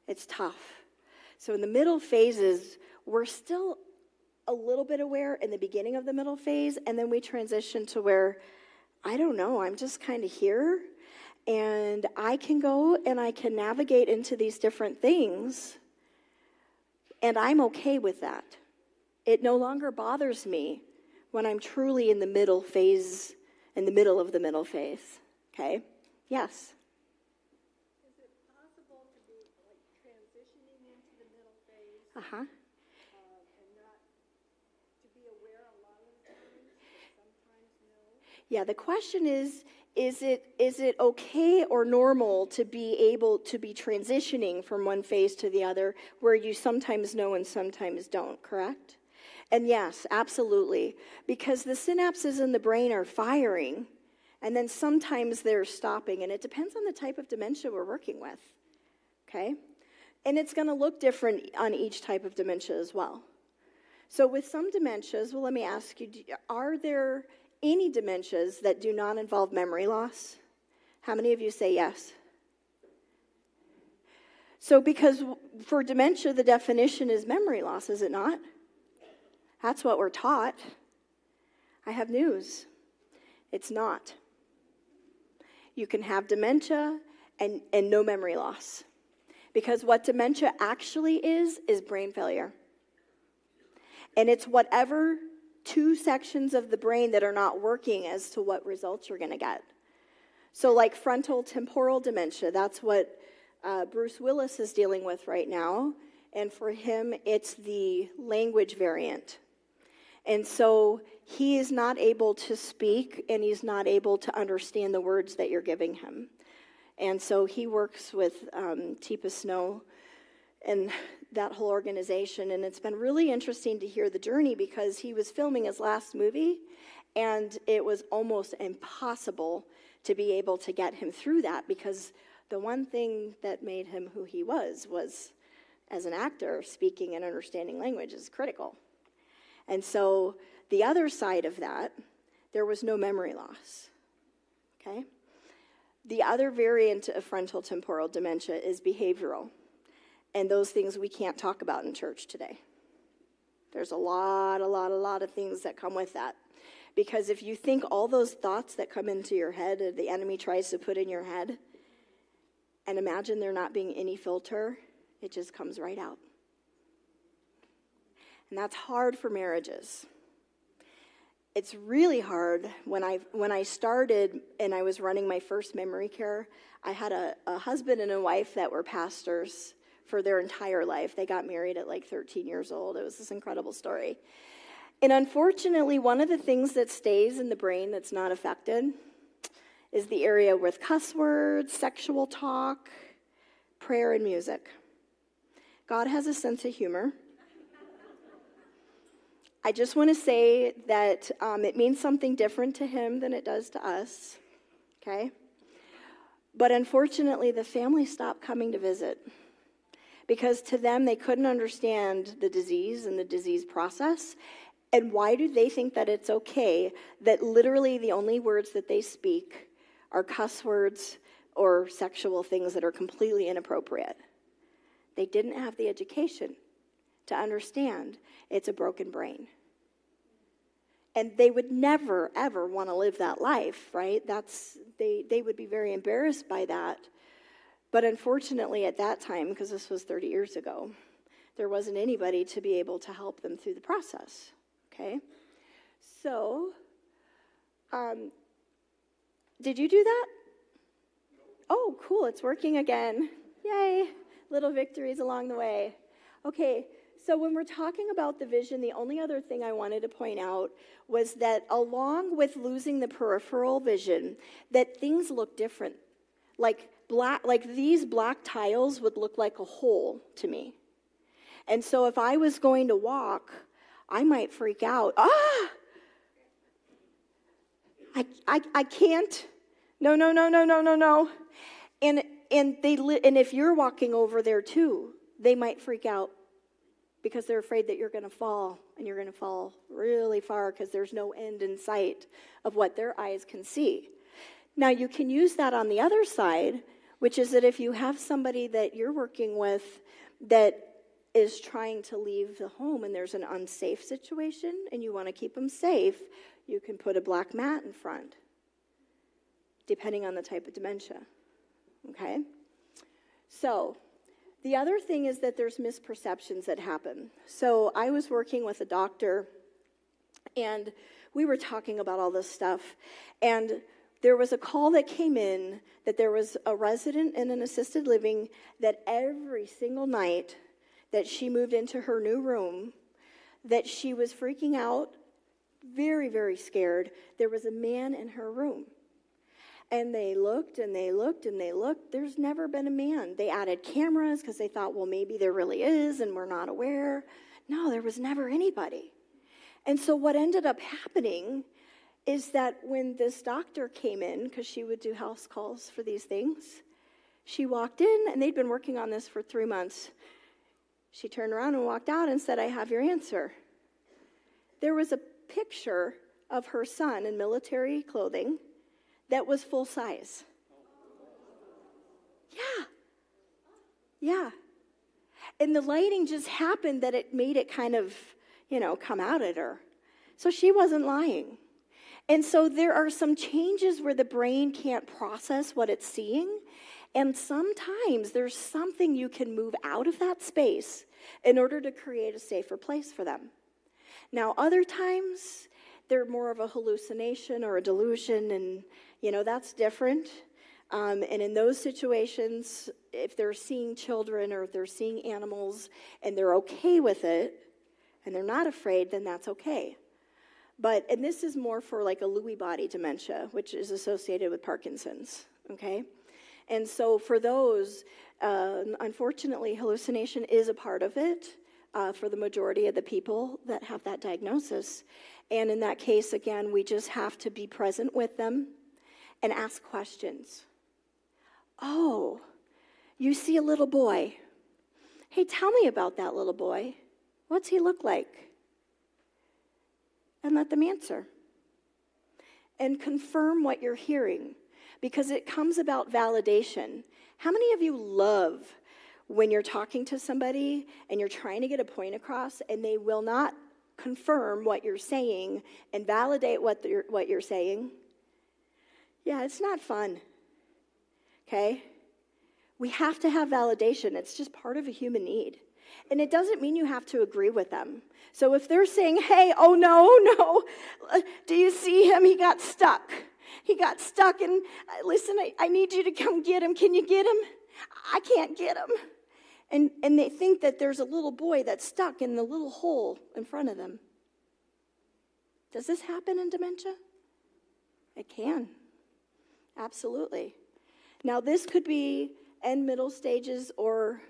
B: It's tough. So in the middle phases, we're still a little bit aware in the beginning of the middle phase, and then we transition to where, I don't know, I'm just kind of here, and I can go and I can navigate into these different things, and I'm okay with that. It no longer bothers me when I'm truly in the middle phase, in the middle of the middle phase, okay? Yes?
C: Is it possible to be like transitioning into the middle phase
B: Uh-huh.
C: and not to be aware a lot of the times, but sometimes no?
B: Yeah, the question is it okay or normal to be able to be transitioning from one phase to the other where you sometimes know and sometimes don't, correct? And yes, absolutely, because the synapses in the brain are firing, and then sometimes they're stopping, and it depends on the type of dementia we're working with, okay? And it's going to look different on each type of dementia as well. So with some dementias, well, let me ask you, are there any dementias that do not involve memory loss? How many of you say yes? So because for dementia, the definition is memory loss, is it not? That's what we're taught. I have news. It's not. You can have dementia and no memory loss. Because what dementia actually is brain failure. And it's whatever two sections of the brain that are not working as to what results you're going to get. So like frontal temporal dementia, that's what Bruce Willis is dealing with right now. And for him, it's the language variant. And so he is not able to speak, and he's not able to understand the words that you're giving him. And so he works with Teepa Snow and that whole organization. And it's been really interesting to hear the journey because he was filming his last movie, and it was almost impossible to be able to get him through that because the one thing that made him who he was as an actor, speaking and understanding language is critical. And so the other side of that, there was no memory loss, okay? The other variant of frontal temporal dementia is behavioral, and those things we can't talk about in church today. There's a lot of things that come with that. Because if you think all those thoughts that come into your head, or the enemy tries to put in your head, and imagine there not being any filter, it just comes right out. And that's hard for marriages. It's really hard. When I started and I was running my first memory care, I had a husband and a wife that were pastors for their entire life. They got married at like 13 years old. It was this incredible story. And unfortunately, one of the things that stays in the brain that's not affected is the area with cuss words, sexual talk, prayer, and music. God has a sense of humor. I just want to say that it means something different to him than it does to us, okay? But unfortunately, the family stopped coming to visit because to them, they couldn't understand the disease and the disease process. And why do they think that it's okay that literally the only words that they speak are cuss words or sexual things that are completely inappropriate? They didn't have the education to understand it's a broken brain. And they would never, ever want to live that life, right? They would be very embarrassed by that. But unfortunately, at that time, because this was 30 years ago, there wasn't anybody to be able to help them through the process, okay? So, did you do that? Oh, cool, it's working again. Yay, little victories along the way. Okay, so when we're talking about the vision, the only other thing I wanted to point out was that along with losing the peripheral vision, that things look different. Like these black tiles would look like a hole to me. And so if I was going to walk, I might freak out. I can't. No. And if you're walking over there too, they might freak out because they're afraid that you're going to fall, and you're going to fall really far because there's no end in sight of what their eyes can see. Now, you can use that on the other side, which is that if you have somebody that you're working with that is trying to leave the home and there's an unsafe situation and you want to keep them safe, you can put a black mat in front, depending on the type of dementia, okay? So the other thing is that there's misperceptions that happen. So I was working with a doctor, and we were talking about all this stuff, and there was a call that came in that there was a resident in an assisted living that every single night that she moved into her new room, that she was freaking out, very, very scared. There was a man in her room. And they looked and they looked and they looked. There's never been a man. They added cameras because they thought, well, maybe there really is and we're not aware. No, there was never anybody. And so what ended up happening is that when this doctor came in, because she would do house calls for these things, she walked in, and they'd been working on this for 3 months. She turned around and walked out and said, I have your answer. There was a picture of her son in military clothing that was full size. Yeah. And the lighting just happened that it made it kind of, come out at her. So she wasn't lying. And so there are some changes where the brain can't process what it's seeing. And sometimes there's something you can move out of that space in order to create a safer place for them. Now, other times, they're more of a hallucination or a delusion, and, that's different. And in those situations, if they're seeing children or if they're seeing animals and they're okay with it, and they're not afraid, then that's okay. And this is more for like a Lewy body dementia, which is associated with Parkinson's, okay? And so for those, unfortunately, hallucination is a part of it for the majority of the people that have that diagnosis. And in that case, again, we just have to be present with them and ask questions. Oh, you see a little boy. Hey, tell me about that little boy. What's he look like? And let them answer. And confirm what you're hearing, because it comes about validation. How many of you love when you're talking to somebody and you're trying to get a point across and they will not confirm what you're saying and validate what you're saying? Yeah, it's not fun. Okay? We have to have validation. It's just part of a human need. And it doesn't mean you have to agree with them. So if they're saying, hey, oh no, do you see him? He got stuck. And listen, I need you to come get him. Can you get him? I can't get him. And they think that there's a little boy that's stuck in the little hole in front of them. Does this happen in dementia? It can. Absolutely. Now, this could be end middle stages or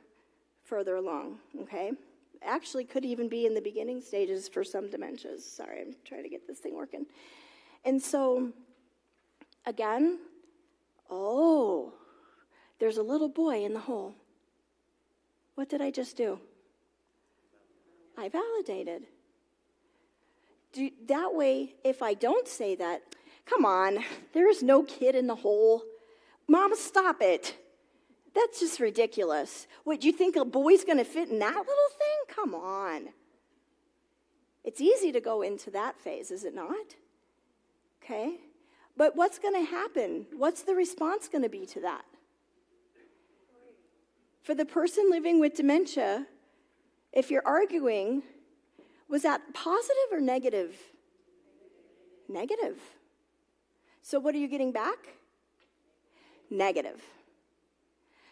B: further along, okay? Actually, could even be in the beginning stages for some dementias. Sorry, I'm trying to get this thing working. And so, again, there's a little boy in the hole. What did I just do? I validated. That way, if I don't say that, come on, there is no kid in the hole. Mama, stop it. That's just ridiculous. What, do you think a boy's going to fit in that little thing? Come on. It's easy to go into that phase, is it not? Okay? But what's going to happen? What's the response going to be to that? For the person living with dementia, if you're arguing, was that positive or negative? Negative. So what are you getting back? Negative.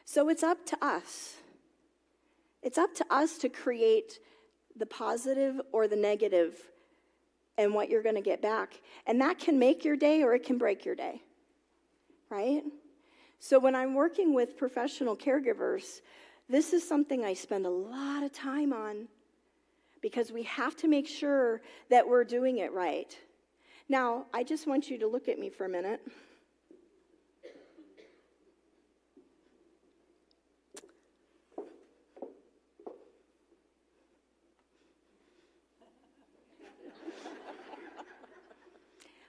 B: So it's up to us. It's up to us to create the positive or the negative and what you're going to get back. And that can make your day or it can break your day, right? So when I'm working with professional caregivers, this is something I spend a lot of time on because we have to make sure that we're doing it right. Now, I just want you to look at me for a minute.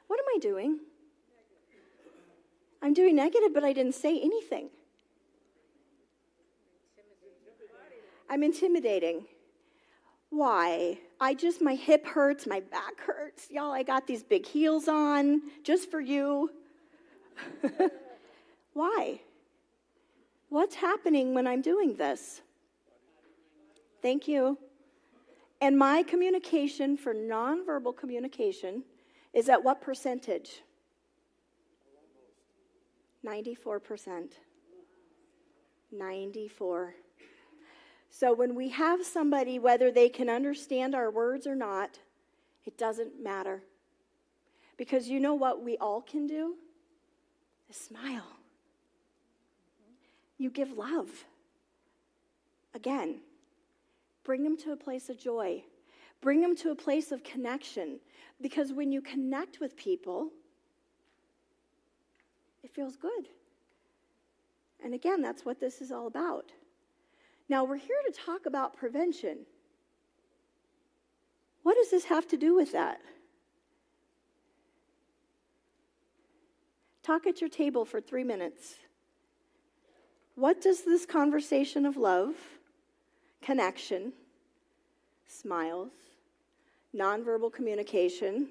B: What am I doing? I'm doing negative, but I didn't say anything. I'm intimidating. Why? My hip hurts, my back hurts. Y'all, I got these big heels on just for you. Why? What's happening when I'm doing this? Thank you. And my communication for nonverbal communication is at what percentage? 94%. 94. So when we have somebody, whether they can understand our words or not, it doesn't matter. Because you know what we all can do? Is smile. You give love. Again, bring them to a place of joy. Bring them to a place of connection. Because when you connect with people, it feels good. And again, that's what this is all about. Now, we're here to talk about prevention. What does this have to do with that? Talk at your table for 3 minutes. What does this conversation of love, connection, smiles, nonverbal communication,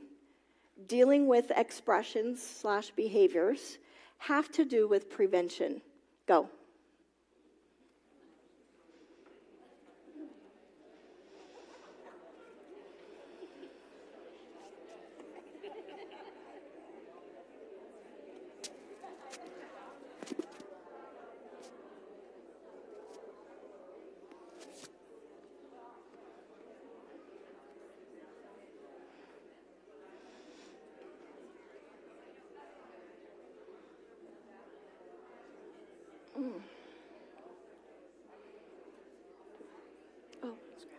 B: dealing with expressions/behaviors have to do with prevention? Go. Oh, that's great.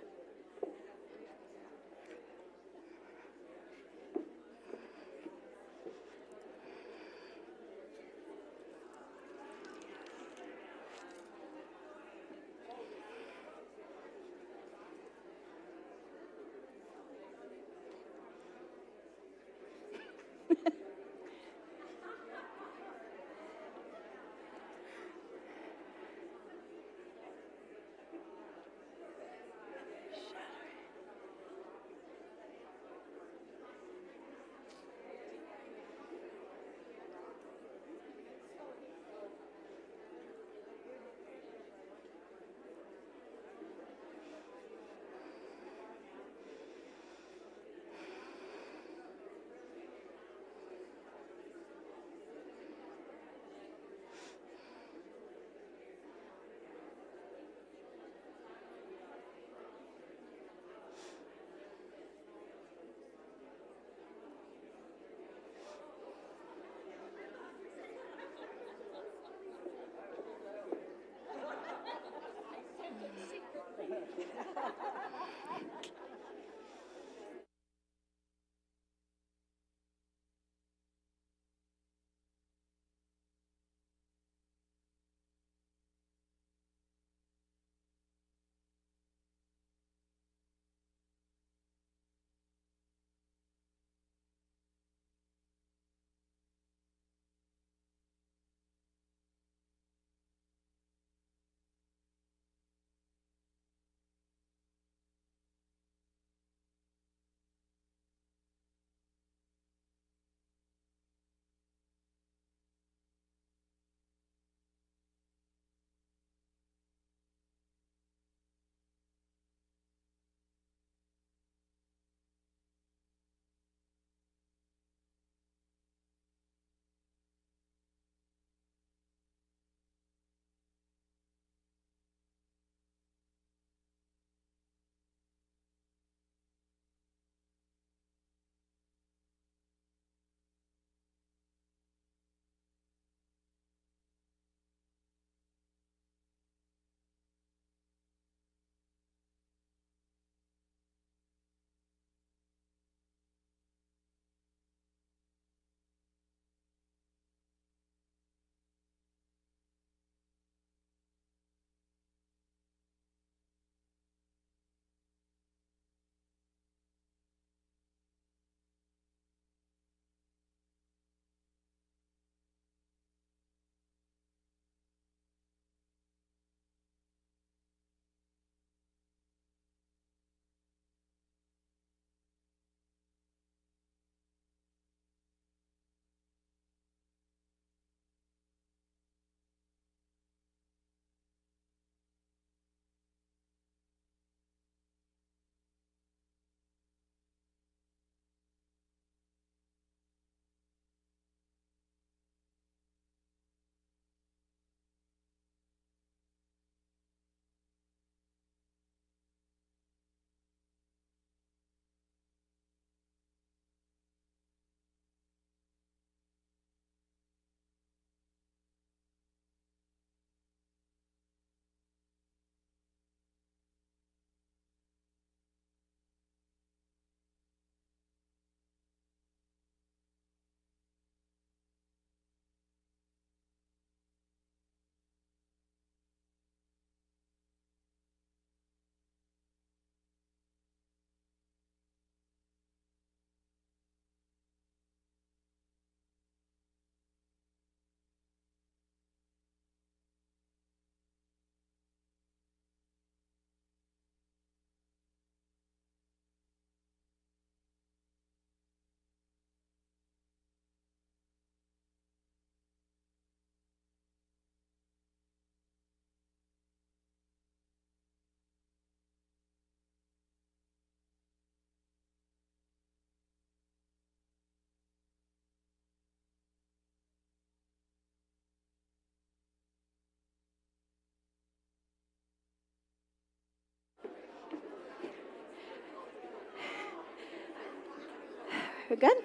B: We're good?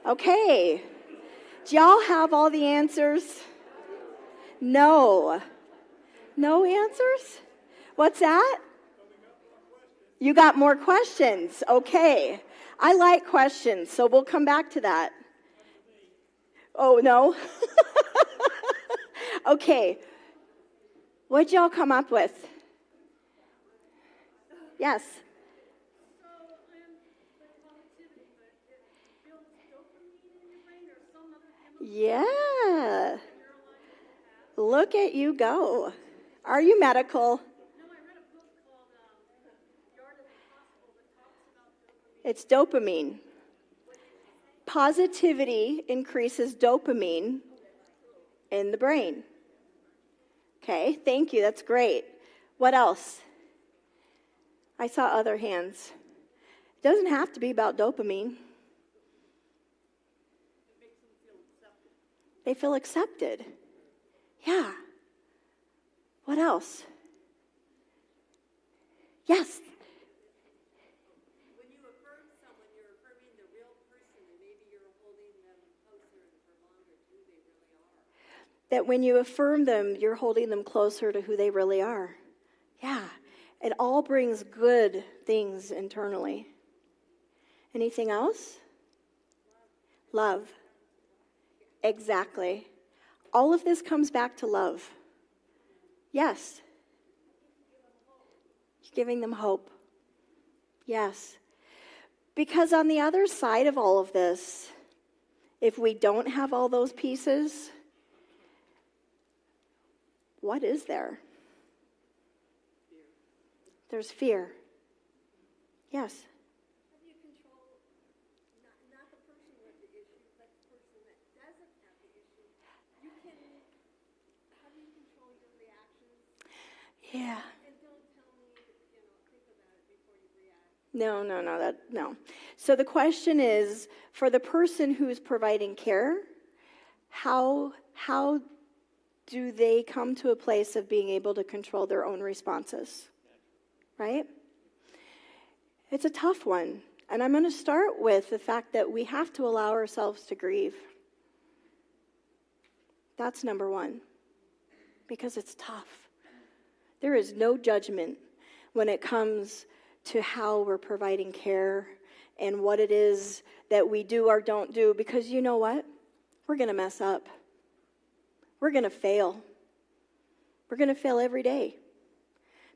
B: Okay. Do y'all have all the answers? No. No answers? What's that? You got more questions. Okay. I like questions, so we'll come back to that. Oh, no? Okay. What'd y'all come up with? Yes. Yeah. Look at you go. Are you medical? It's dopamine. Positivity increases dopamine in the brain. Okay, thank you. That's great. What else? I saw other hands. It doesn't have to be about dopamine. They feel accepted. Yeah. What else? Yes.
C: When you affirm someone, you're affirming the real person, and maybe you're holding them closer for longer to who they really are.
B: That when you affirm them, you're holding them closer to who they really are. Yeah. It all brings good things internally. Anything else? Love. Exactly. All of this comes back to love. Yes. Giving them hope. Yes. Because on the other side of all of this, if we don't have all those pieces, what is there? There's fear. Yes.
C: How do you control not the person with the issue, but the person that doesn't have the issue? How do you control your reactions?
B: Yeah.
C: And don't tell me, think about it before you react.
B: No. So the question is, for the person who's providing care, how do they come to a place of being able to control their own responses? Right? It's a tough one. And I'm going to start with the fact that we have to allow ourselves to grieve. That's number one. Because it's tough. There is no judgment when it comes to how we're providing care and what it is that we do or don't do. Because you know what? We're going to mess up. We're going to fail. We're going to fail every day.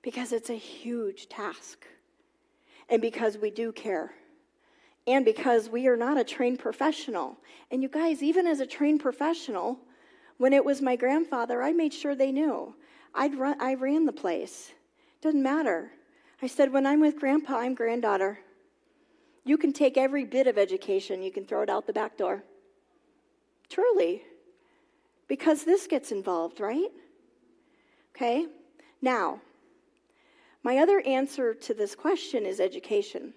B: Because it's a huge task. And because we do care. And because we are not a trained professional. And you guys, even as a trained professional, when it was my grandfather, I made sure they knew. I ran the place. Doesn't matter. I said, when I'm with Grandpa, I'm granddaughter. You can take every bit of education. You can throw it out the back door. Truly. Because this gets involved, right? Okay? Now, my other answer to this question is education.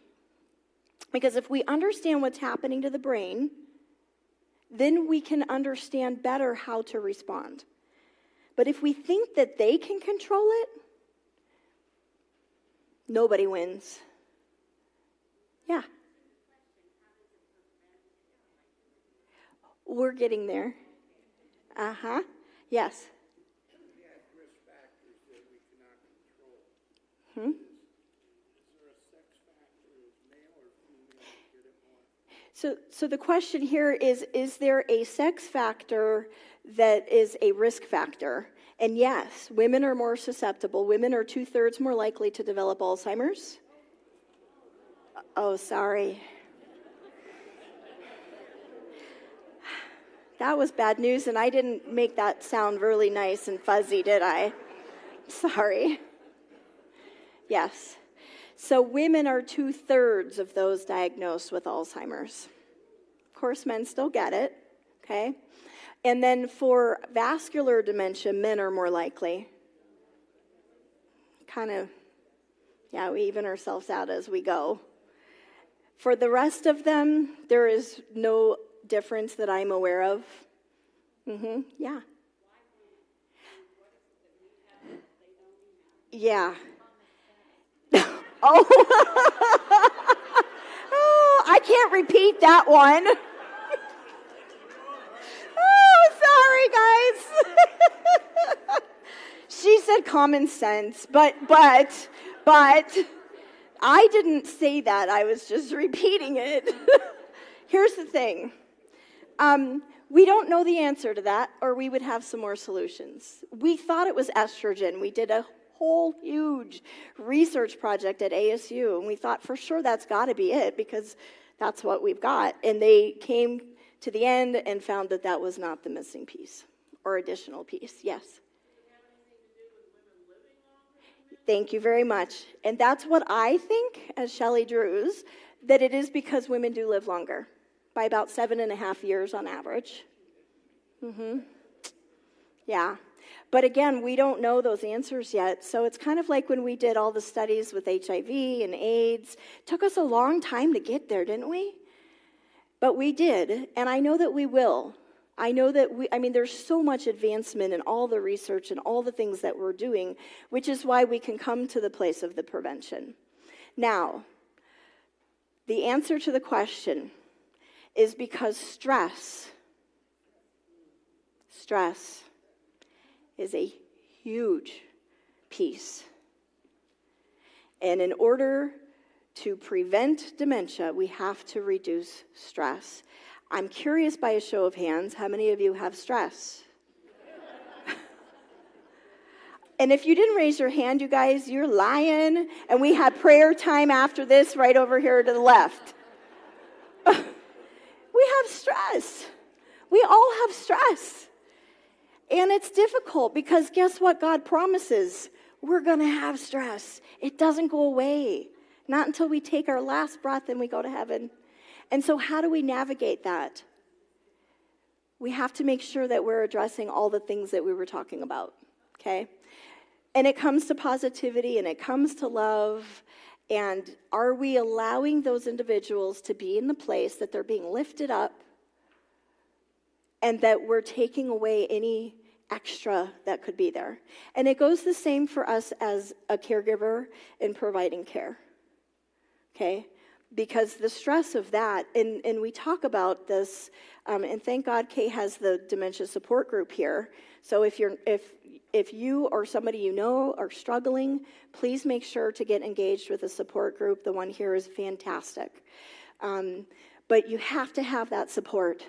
B: Because if we understand what's happening to the brain, then we can understand better how to respond. But if we think that they can control it, nobody wins. Yeah. We're getting there. Uh-huh. Yes. Hmm? So the question here is there a sex factor that is a risk factor? And yes, women are more susceptible. Women are 2/3 more likely to develop Alzheimer's. Oh, sorry. That was bad news, and I didn't make that sound really nice and fuzzy, did I? Sorry. Yes. So women are 2/3 of those diagnosed with Alzheimer's. Of course, men still get it, okay? And then for vascular dementia, men are more likely. We even ourselves out as we go. For the rest of them, there is no difference that I'm aware of. Yeah. Yeah. Oh, I can't repeat that one. Oh, sorry, guys. She said common sense, but I didn't say that. I was just repeating it. Here's the thing. We don't know the answer to that, or we would have some more solutions. We thought it was estrogen. We did a whole huge research project at ASU, and we thought for sure that's got to be it because that's what we've got. And they came to the end and found that that was not the missing piece or additional piece. Yes. Thank you very much. And that's what I think, as Shelley Drews, that it is because women do live longer by about 7.5 years on average. Yeah. But again, we don't know those answers yet. So it's kind of like when we did all the studies with HIV and AIDS. It took us a long time to get there, didn't we? But we did, and I know that we will. I know that there's so much advancement in all the research and all the things that we're doing, which is why we can come to the place of the prevention. Now, the answer to the question is because stress is a huge piece. And in order to prevent dementia, we have to reduce stress. I'm curious by a show of hands, how many of you have stress? And if you didn't raise your hand, you guys, you're lying. And we had prayer time after this right over here to the left. We have stress. We all have stress. And it's difficult because guess what God promises? We're going to have stress. It doesn't go away. Not until we take our last breath and we go to heaven. And so how do we navigate that? We have to make sure that we're addressing all the things that we were talking about, okay? And it comes to positivity and it comes to love. And are we allowing those individuals to be in the place that they're being lifted up and that we're taking away any extra that could be there? And it goes the same for us as a caregiver in providing care, okay? Because the stress of that, and we talk about this, and thank God Kay has the dementia support group here. So if you or somebody you know are struggling, please make sure to get engaged with a support group. The one here is fantastic. But you have to have that support.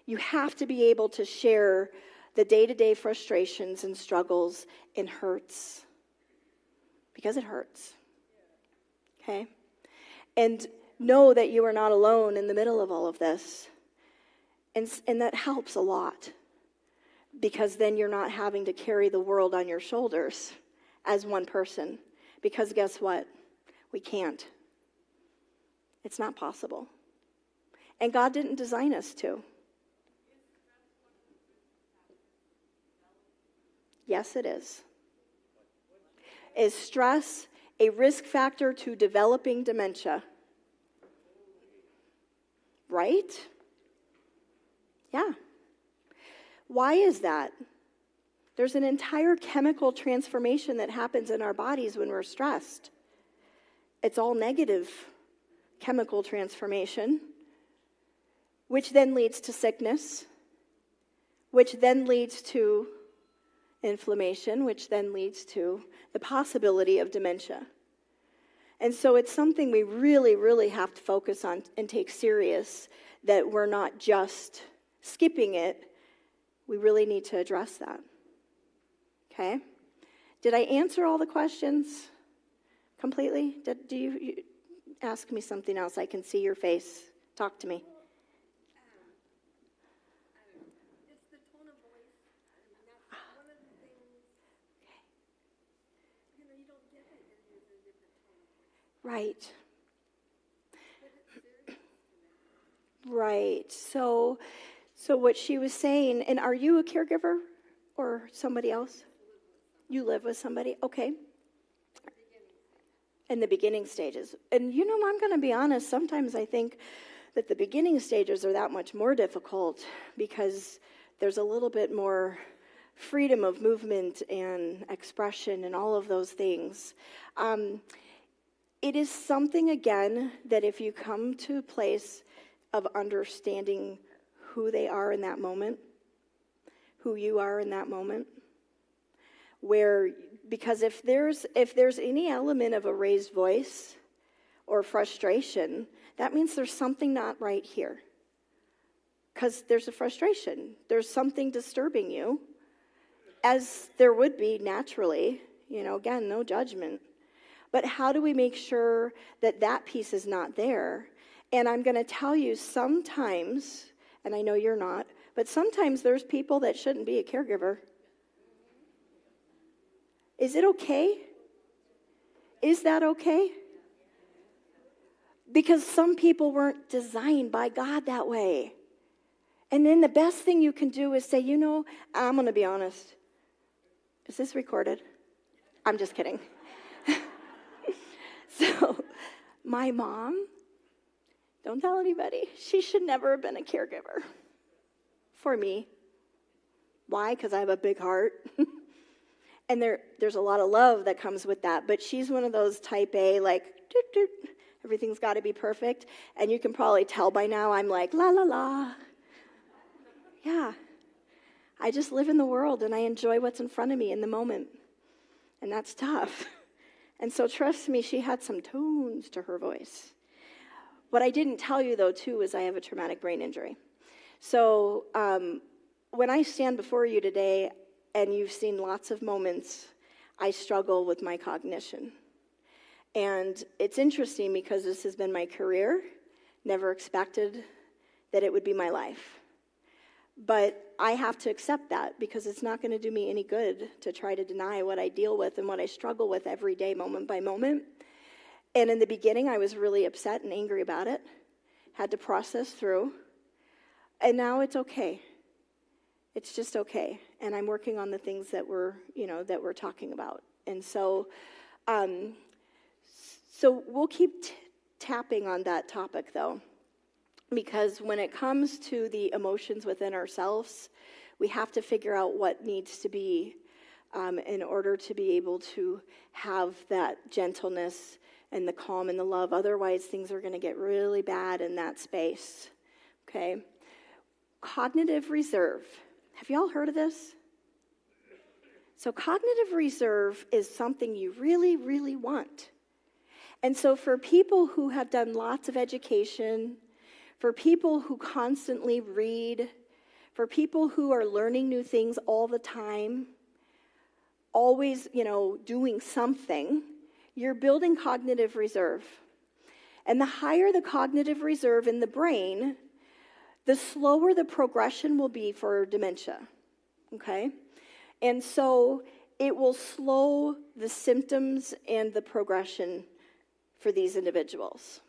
B: You have to be able to share the day-to-day frustrations and struggles and hurts. Because it hurts. Okay? And know that you are not alone in the middle of all of this. And that helps a lot. Because then you're not having to carry the world on your shoulders as one person. Because guess what? We can't. It's not possible. And God didn't design us to. Yes, it is. Is stress a risk factor to developing dementia? Right? Yeah. Why is that? There's an entire chemical transformation that happens in our bodies when we're stressed. It's all negative chemical transformation, which then leads to sickness, which then leads to inflammation, which then leads to the possibility of dementia. And so it's something we really, really have to focus on and take serious, that we're not just skipping it. We really need to address that. Okay? Did I answer all the questions completely? Do you ask me something else? I can see your face. Talk to me.
C: It's the tone of voice. And that's one of the things, you don't get it if there's a different tone of voice.
B: Right.
C: But it's serious.
B: Right. So what she was saying, and are you a caregiver or somebody else? You live with somebody? Okay. In the beginning stages. And I'm going to be honest, sometimes I think that the beginning stages are that much more difficult because there's a little bit more freedom of movement and expression and all of those things. it is something, again, that if you come to a place of understanding who they are in that moment, who you are in that moment, because if there's any element of a raised voice or frustration, that means there's something not right here. Because there's a frustration. There's something disturbing you, as there would be naturally. Again, no judgment. But how do we make sure that that piece is not there? And I'm going to tell you sometimes, and I know you're not, but sometimes there's people that shouldn't be a caregiver. Is it okay? Is that okay? Because some people weren't designed by God that way. And then the best thing you can do is say, I'm going to be honest. Is this recorded? I'm just kidding. So, my mom, don't tell anybody, she should never have been a caregiver for me. Why? Because I have a big heart. And there's a lot of love that comes with that. But she's one of those type A, like, doot, doot, everything's got to be perfect. And you can probably tell by now I'm like, la, la, la. Yeah. I just live in the world, and I enjoy what's in front of me in the moment. And that's tough. And so trust me, she had some tones to her voice. What I didn't tell you, though, too, is I have a traumatic brain injury. So when I stand before you today, and you've seen lots of moments, I struggle with my cognition. And it's interesting because this has been my career. Never expected that it would be my life. But I have to accept that because it's not going to do me any good to try to deny what I deal with and what I struggle with every day, moment by moment. And in the beginning, I was really upset and angry about it. Had to process through. And now it's okay. It's just okay. And I'm working on the things that we're talking about. And so we'll keep tapping on that topic, though. Because when it comes to the emotions within ourselves, we have to figure out what needs to be in order to be able to have that gentleness and the calm and the love. Otherwise, things are going to get really bad in that space. Okay? Cognitive reserve. Have y'all heard of this? So cognitive reserve is something you really, really want. And so for people who have done lots of education, for people who constantly read, for people who are learning new things all the time, always, doing something, you're building cognitive reserve. And the higher the cognitive reserve in the brain, the slower the progression will be for dementia, okay? And so it will slow the symptoms and the progression for these individuals.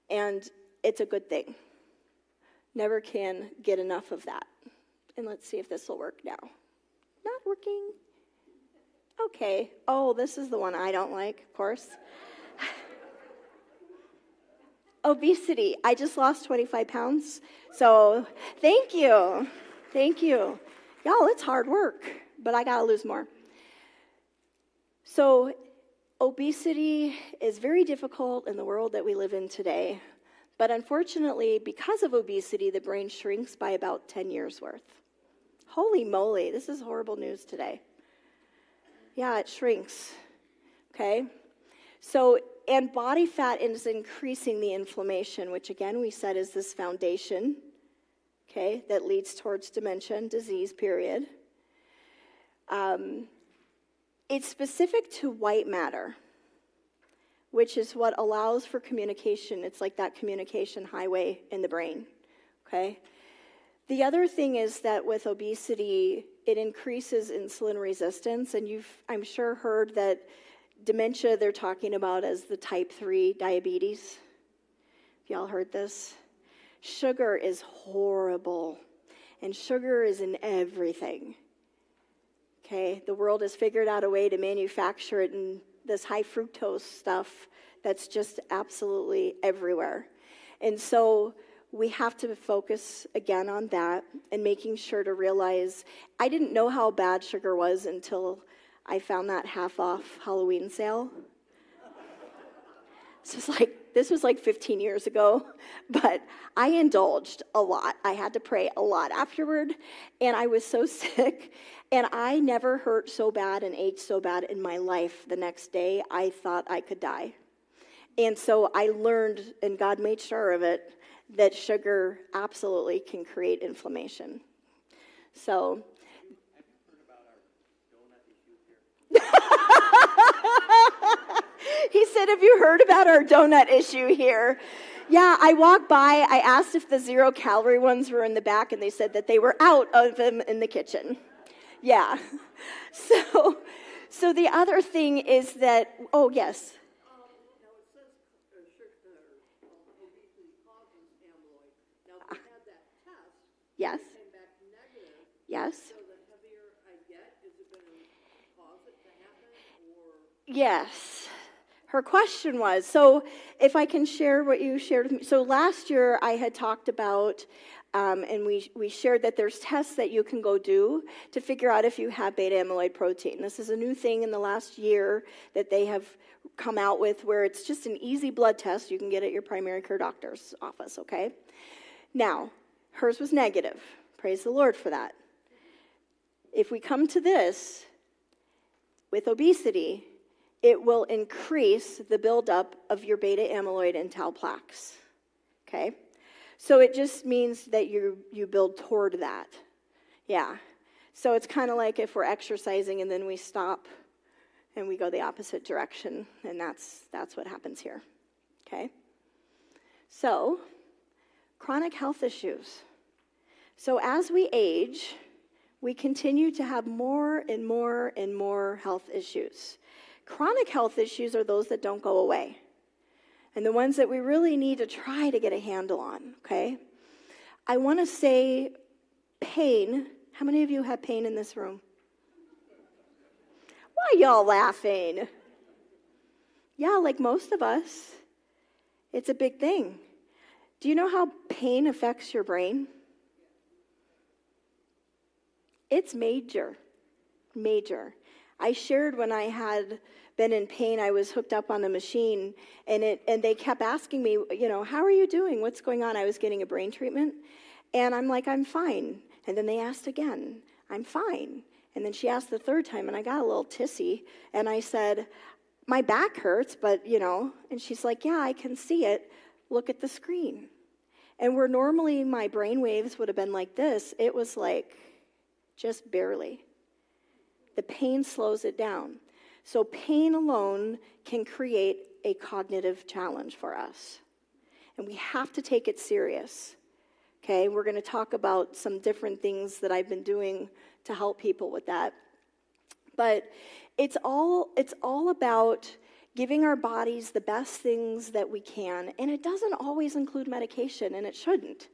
B: And it's a good thing. Never can get enough of that. And let's see if this will work now. Not working. Okay. Oh, this is the one I don't like, of course. Obesity. I just lost 25 pounds. So thank you. Thank you. Y'all, it's hard work, but I got to lose more. So obesity is very difficult in the world that we live in today. But unfortunately, because of obesity, the brain shrinks by about 10 years worth. Holy moly, this is horrible news today. Yeah, it shrinks, okay? So, and body fat is increasing the inflammation, which again we said is this foundation, okay, that leads towards dementia and disease, period. It's specific to white matter, which is what allows for communication. It's like that communication highway in the brain, okay? The other thing is that with obesity, it increases insulin resistance, and you've, I'm sure, heard that dementia they're talking about as the type 3 diabetes. Have y'all heard this? Sugar is horrible, and sugar is in everything, okay? The world has figured out a way to manufacture it in this high fructose stuff that's just absolutely everywhere. And so we have to focus again on that and making sure to realize I didn't know how bad sugar was until I found that half off Halloween sale. This was like 15 years ago, but I indulged a lot. I had to pray a lot afterward, and I was so sick, and I never hurt so bad and ached so bad in my life. The next day, I thought I could die. And so I learned, and God made sure of it, that sugar absolutely can create inflammation. So... He said, have you heard about our donut issue here? Yeah, I walked by, I asked if the 0-calorie ones were in the back, and they said that they were out of them in the kitchen. Yeah. So the other thing is that, oh, yes.
C: Now it says obesity causes amyloid. Now if we had that test,
B: Yes.
C: it came back negative.
B: Yes.
C: So the heavier I get, is it going to cause it to happen, or?
B: Yes. Her question was, so if I can share what you shared with me. So last year I had talked about, and we shared that there's tests that you can go do to figure out if you have beta amyloid protein. This is a new thing in the last year that they have come out with where it's just an easy blood test you can get at your primary care doctor's office, okay? Now, hers was negative. Praise the Lord for that. If we come to this, with obesity, it will increase the buildup of your beta amyloid and tau plaques, okay? So it just means that you build toward that, yeah. So it's kind of like if we're exercising and then we stop and we go the opposite direction, and that's what happens here, okay? So, chronic health issues. So as we age, we continue to have more and more and more health issues. Chronic health issues are those that don't go away, and the ones that we really need to try to get a handle on, okay? I want to say pain. How many of you have pain in this room? Why y'all laughing? Yeah, like most of us, it's a big thing. Do you know how pain affects your brain? It's major, major. I shared when I had been in pain, I was hooked up on a machine, and they kept asking me, how are you doing? What's going on? I was getting a brain treatment, and I'm like, I'm fine. And then they asked again, I'm fine. And then she asked the third time, and I got a little tissy, and I said, my back hurts, but, and she's like, yeah, I can see it. Look at the screen. And where normally my brain waves would have been like this, it was like just barely. The pain slows it down. So pain alone can create a cognitive challenge for us. And we have to take it serious. Okay, we're going to talk about some different things that I've been doing to help people with that. But it's all about giving our bodies the best things that we can. And it doesn't always include medication, and it shouldn't.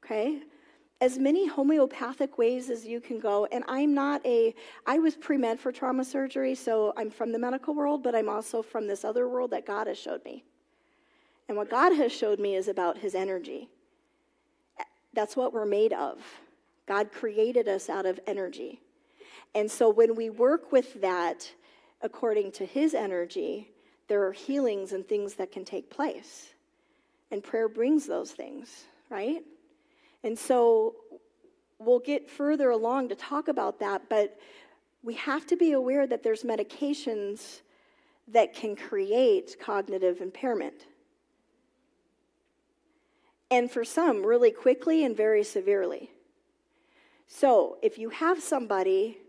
B: Okay? As many homeopathic ways as you can go, and I was pre-med for trauma surgery, so I'm from the medical world, but I'm also from this other world that God has showed me. And what God has showed me is about his energy. That's what we're made of. God created us out of energy. And so when we work with that according to his energy, there are healings and things that can take place. And prayer brings those things, right? And so we'll get further along to talk about that, but we have to be aware that there's medications that can create cognitive impairment. And for some, really quickly and very severely. So if you have somebody,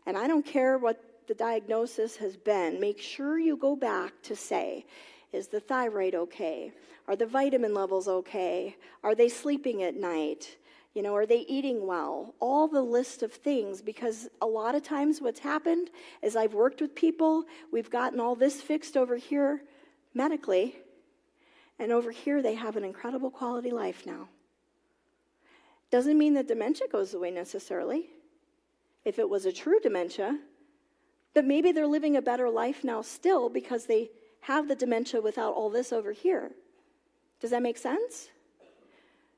B: and I don't care what the diagnosis has been, make sure you go back to say, is the thyroid okay? Are the vitamin levels okay? Are they sleeping at night? Are they eating well? All the list of things, because a lot of times what's happened is I've worked with people, we've gotten all this fixed over here medically, and over here they have an incredible quality life now. Doesn't mean that dementia goes away necessarily, if it was a true dementia, but maybe they're living a better life now still because they have the dementia without all this over here. Does that make sense?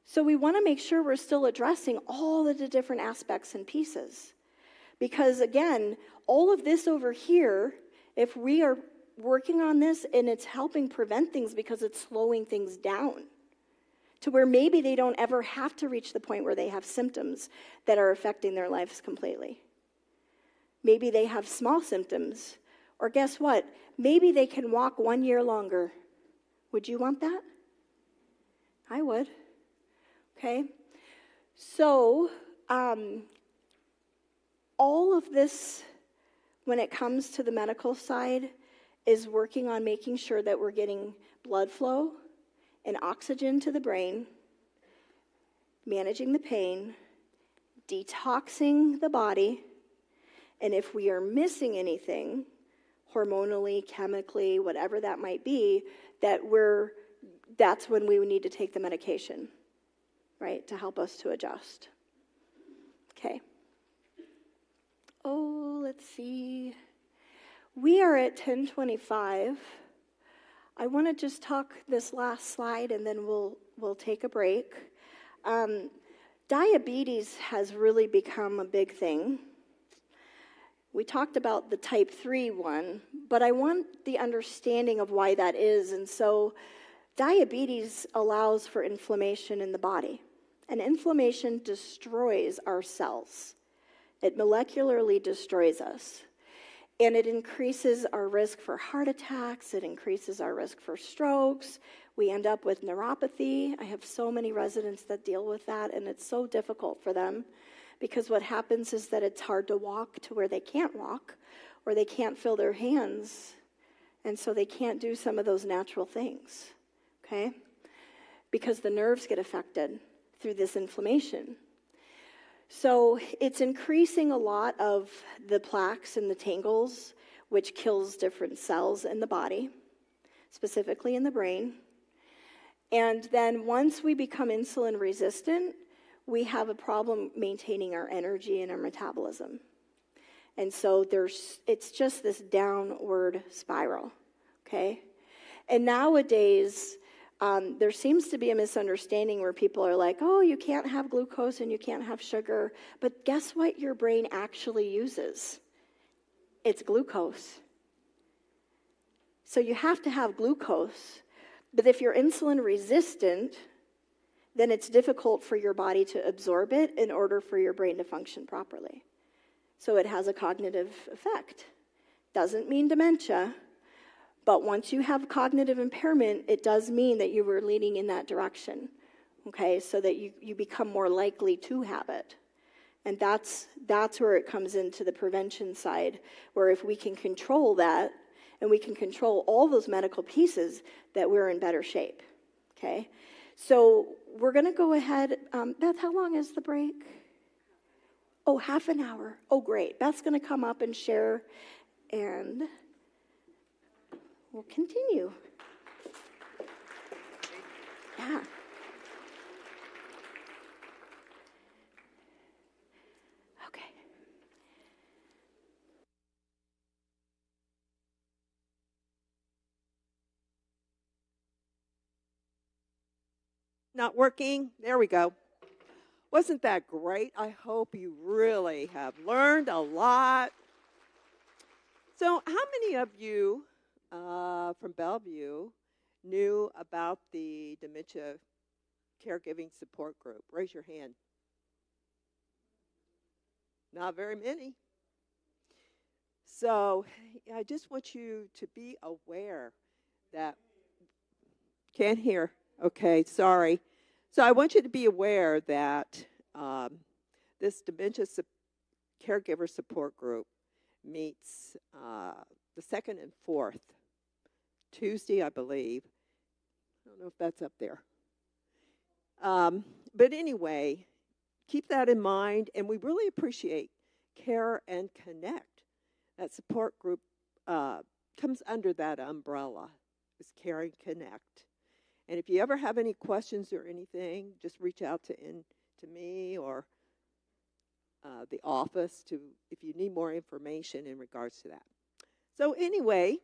B: So we want to make sure we're still addressing all of the different aspects and pieces. Because again, all of this over here, if we are working on this, and it's helping prevent things because it's slowing things down to where maybe they don't ever have to reach the point where they have symptoms that are affecting their lives completely. Maybe they have small symptoms, or guess what? Maybe they can walk 1 year longer. Would you want that? I would. Okay? So, all of this, when it comes to the medical side, is working on making sure that we're getting blood flow and oxygen to the brain, managing the pain, detoxing the body, and if we are missing anything, hormonally, chemically, whatever that might be, that's when we would need to take the medication, right, to help us to adjust. Okay. Oh, let's see. We are at 10:25. I want to just talk this last slide, and then we'll take a break. Diabetes has really become a big thing. We talked about the type 3 one, but I want the understanding of why that is. And so diabetes allows for inflammation in the body, and inflammation destroys our cells. It molecularly destroys us. And it increases our risk for heart attacks. It increases our risk for strokes. We end up with neuropathy. I have so many residents that deal with that, and it's so difficult for them because what happens is that it's hard to walk to where they can't walk, or they can't feel their hands, and so they can't do some of those natural things, okay? Because the nerves get affected through this inflammation. So it's increasing a lot of the plaques and the tangles, which kills different cells in the body, specifically in the brain. And then once we become insulin resistant, we have a problem maintaining our energy and our metabolism. And so it's just this downward spiral, okay? And nowadays, there seems to be a misunderstanding where people are like, oh, you can't have glucose and you can't have sugar. But guess what your brain actually uses? It's glucose. So you have to have glucose. But if you're insulin resistant, then it's difficult for your body to absorb it in order for your brain to function properly. So it has a cognitive effect. Doesn't mean dementia. But once you have cognitive impairment, it does mean that you were leaning in that direction, okay, so that you become more likely to have it. And that's where it comes into the prevention side, where if we can control that, and we can control all those medical pieces, that we're in better shape, okay? So we're going to go ahead. Beth, how long is the break? Oh, half an hour. Oh, great. Beth's going to come up and share, and we'll continue. Yeah. Okay.
A: Not working? There we go. Wasn't that great? I hope you really have learned a lot. So how many of you from Bellevue knew about the Dementia Caregiving Support Group? Raise your hand. Not very many. So I just want you to be aware that, can't hear. Okay, sorry. So I want you to be aware that this Dementia Caregiver Support Group meets the 2nd and 4th Tuesday, I believe. I don't know if that's up there. But anyway, keep that in mind, and we really appreciate Care and Connect. That support group comes under that umbrella, is Care and Connect. And if you ever have any questions or anything, just reach out to me or the office if you need more information in regards to that. So anyway,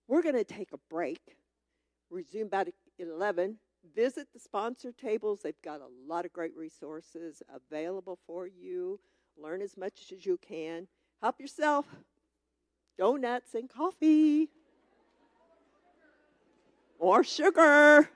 A: we're going to take a break, resume about 11, visit the sponsor tables. They've got a lot of great resources available for you. Learn as much as you can. Help yourself. Donuts and coffee. More sugar.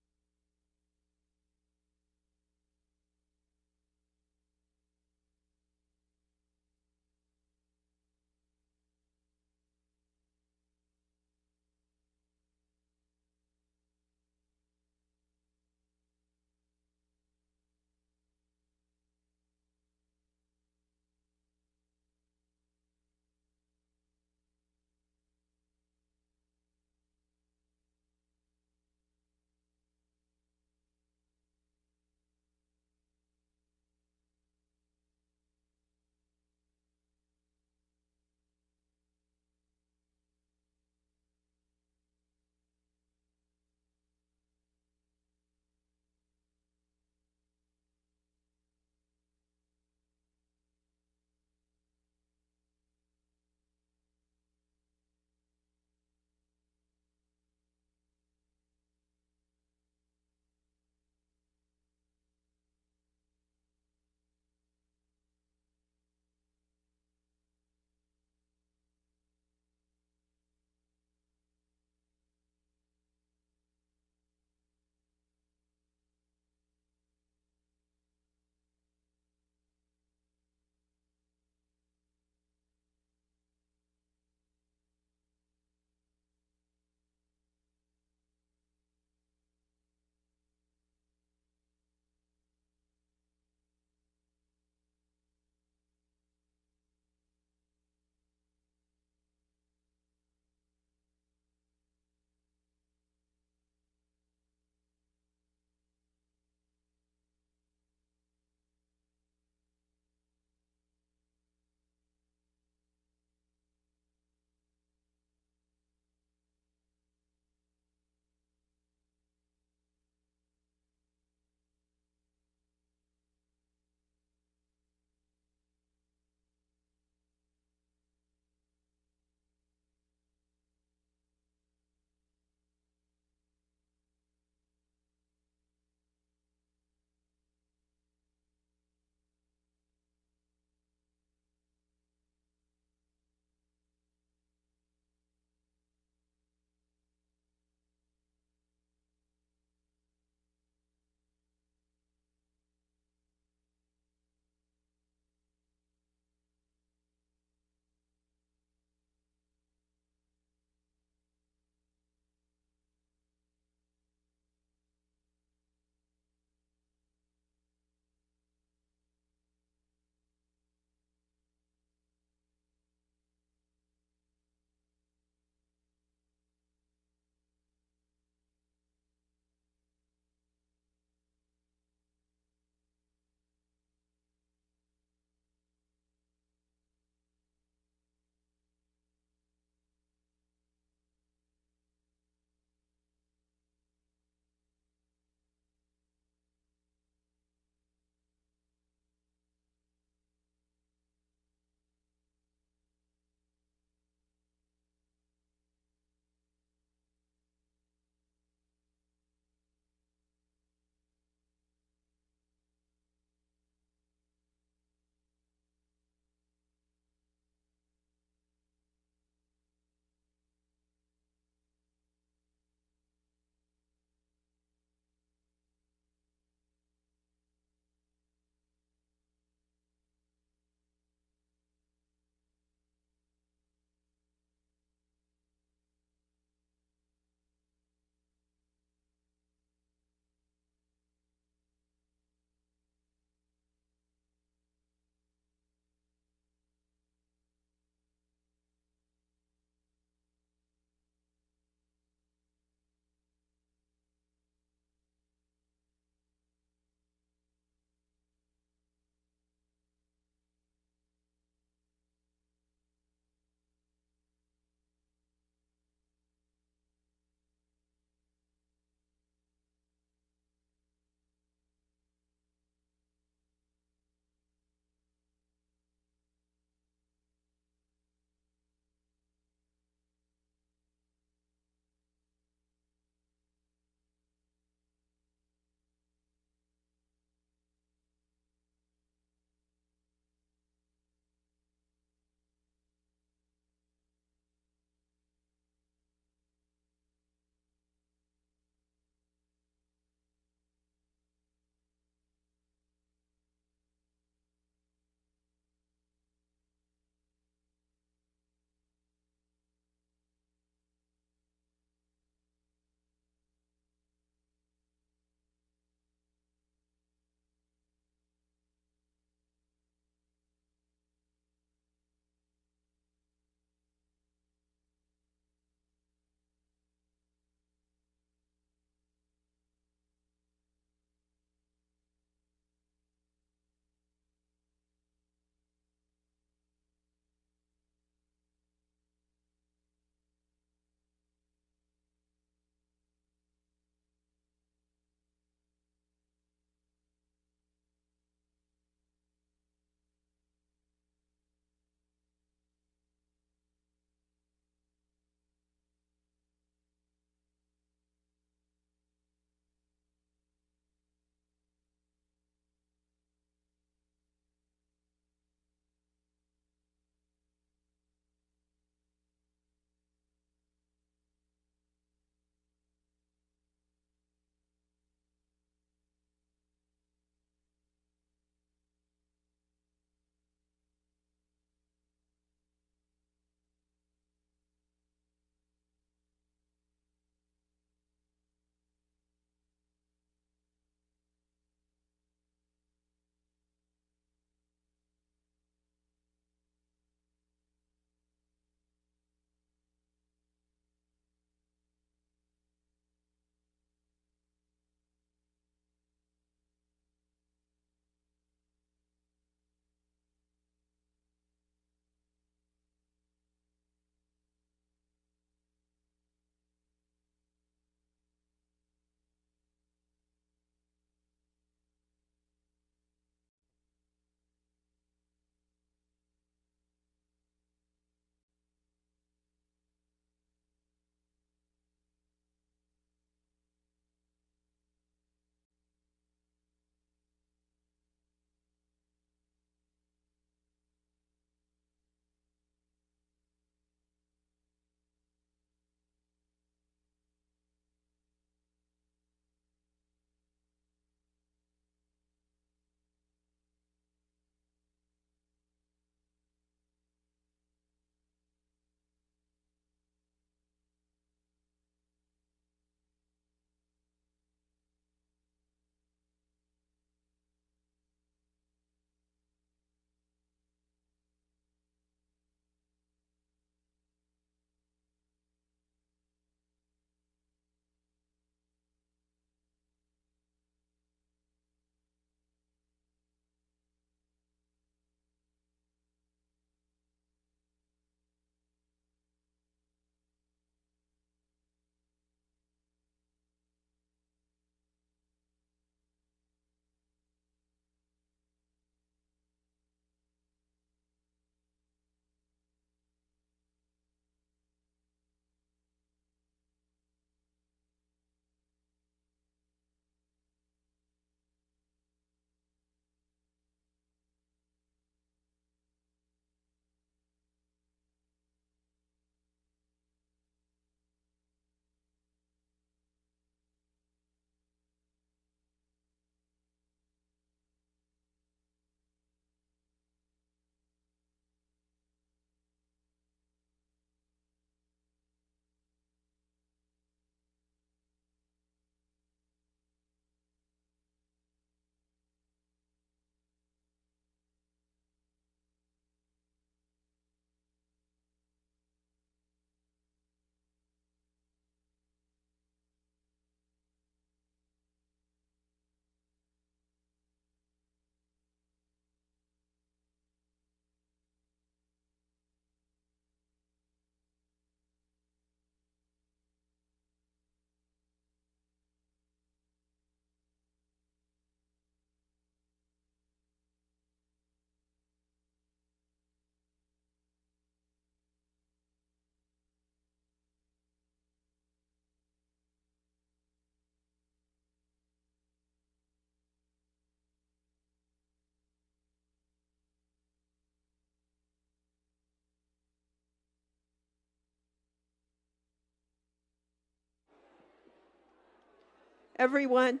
A: Everyone?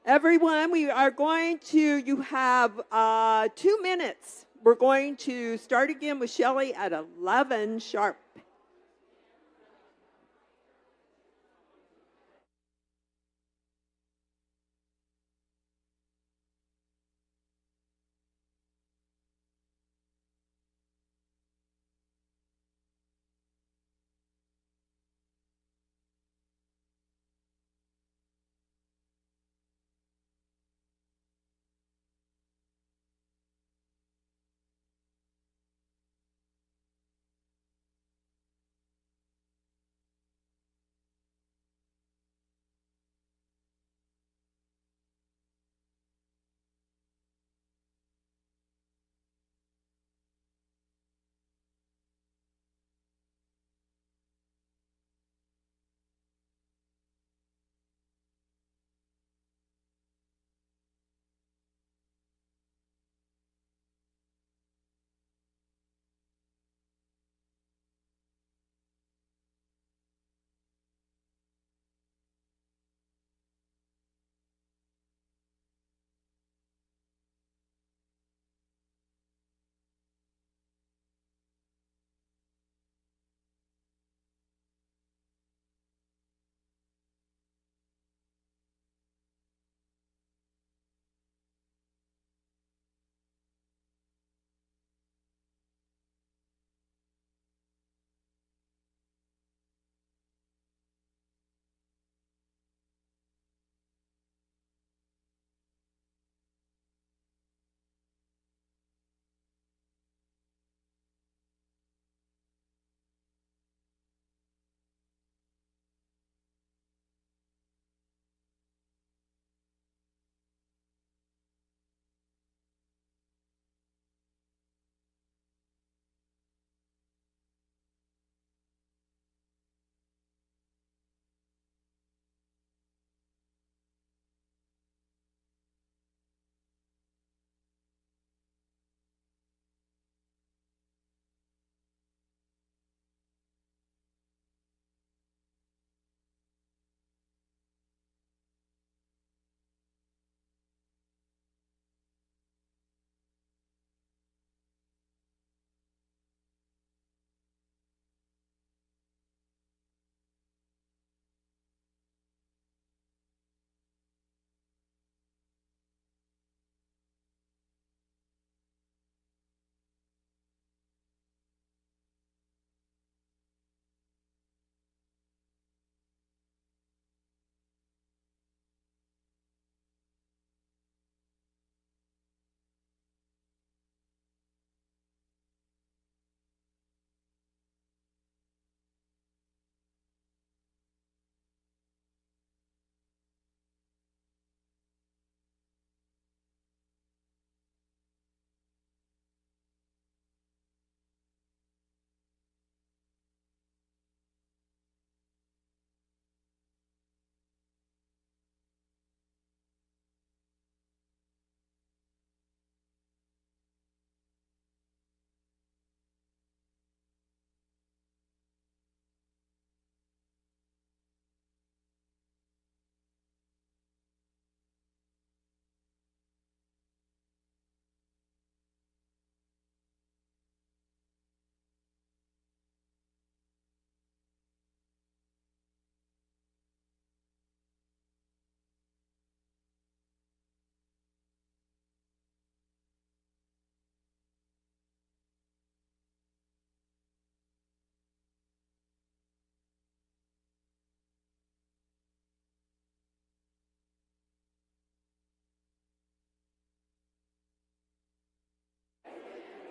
A: Everyone, we are going to, you have 2 minutes. We're going to start again with Shelley at 11 sharp.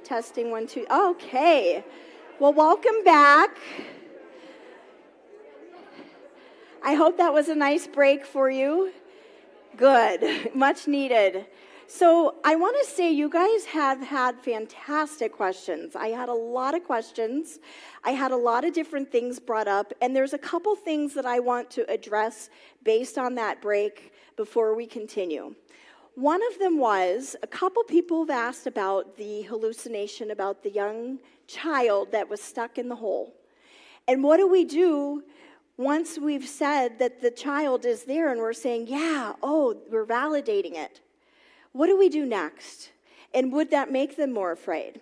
B: Testing 1, 2. Okay. Well, welcome back. I hope that was a nice break for you. Good. Much needed. So I want to say you guys have had fantastic questions. I had a lot of questions. I had a lot of different things brought up, and there's a couple things that I want to address based on that break before we continue. One of them was, a couple people have asked about the hallucination about the young child that was stuck in the hole. And what do we do Once we've said that the child is there and we're saying, yeah, oh, we're validating it, what do we do next? And would that make them more afraid?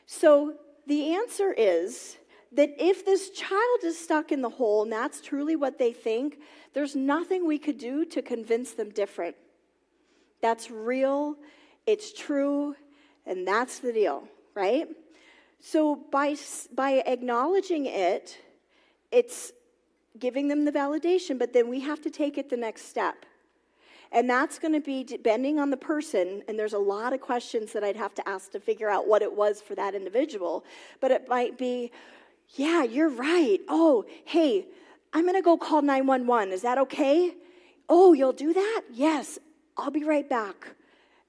B: So the answer is that if this child is stuck in the hole and that's truly what they think, there's nothing we could do to convince them different. That's real, it's true, and that's the deal, right? So by acknowledging it, it's giving them the validation, but then we have to take it the next step. And that's going to be depending on the person, and there's a lot of questions that I'd have to ask to figure out what it was for that individual. But it might be, yeah, you're right. Oh, hey, I'm going to go call 911. Is that okay? Oh, you'll do that? Yes, I'll be right back.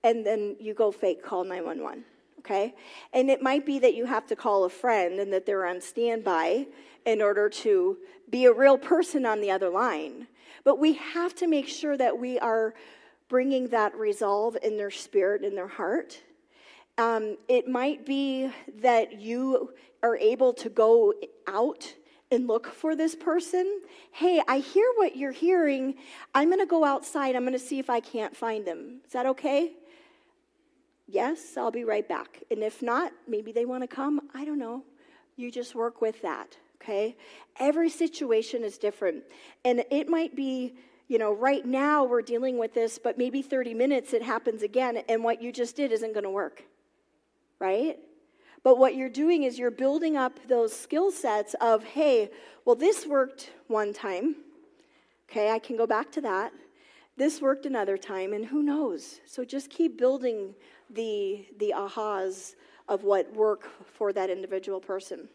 B: And then you go fake call 911, okay? And it might be that you have to call a friend and that they're on standby in order to be a real person on the other line. But we have to make sure that we are bringing that resolve in their spirit, in their heart. It might be that you are able to go out and look for this person. Hey, I hear what you're hearing. I'm going to go outside. I'm going to see if I can't find them. Is that okay? Yes, I'll be right back. And if not, maybe they want to come. I don't know. You just work with that. Okay? Every situation is different. And it might be, right now we're dealing with this, but maybe 30 minutes it happens again, and what you just did isn't going to work. Right? But what you're doing is you're building up those skill sets of, hey, well, this worked one time. Okay, I can go back to that. This worked another time, and who knows? So just keep building the ahas of what work for that individual person.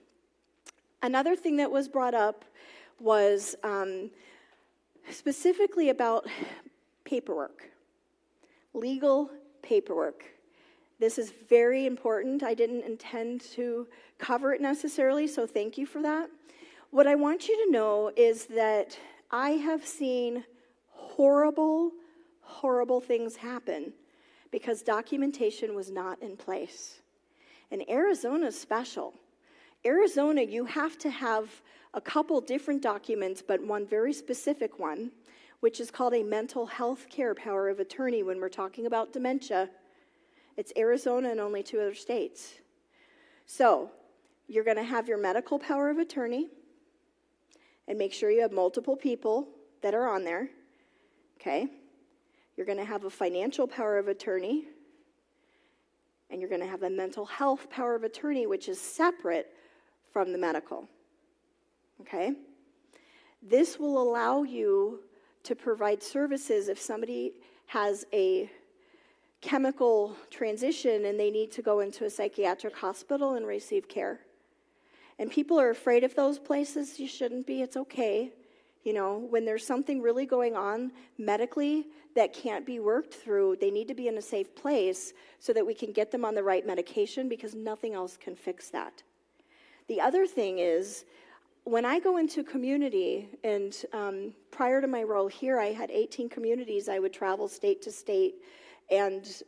B: Another thing that was brought up was specifically about paperwork, legal paperwork. This is very important. I didn't intend to cover it necessarily, so thank you for that. What I want you to know is that I have seen horrible, horrible things happen because documentation was not in place. And Arizona's special. Arizona, you have to have a couple different documents, but one very specific one, which is called a mental health care power of attorney when we're talking about dementia. It's Arizona and only 2 other states. So you're going to have your medical power of attorney, and make sure you have multiple people that are on there, okay? You're going to have a financial power of attorney, and you're going to have a mental health power of attorney, which is separate from the medical, okay? This will allow you to provide services if somebody has a chemical transition and they need to go into a psychiatric hospital and receive care. And people are afraid of those places. You shouldn't be. It's okay. When there's something really going on medically that can't be worked through, they need to be in a safe place so that we can get them on the right medication, because nothing else can fix that. The other thing is, when I go into community, and prior to my role here, I had 18 communities. I would travel state to state and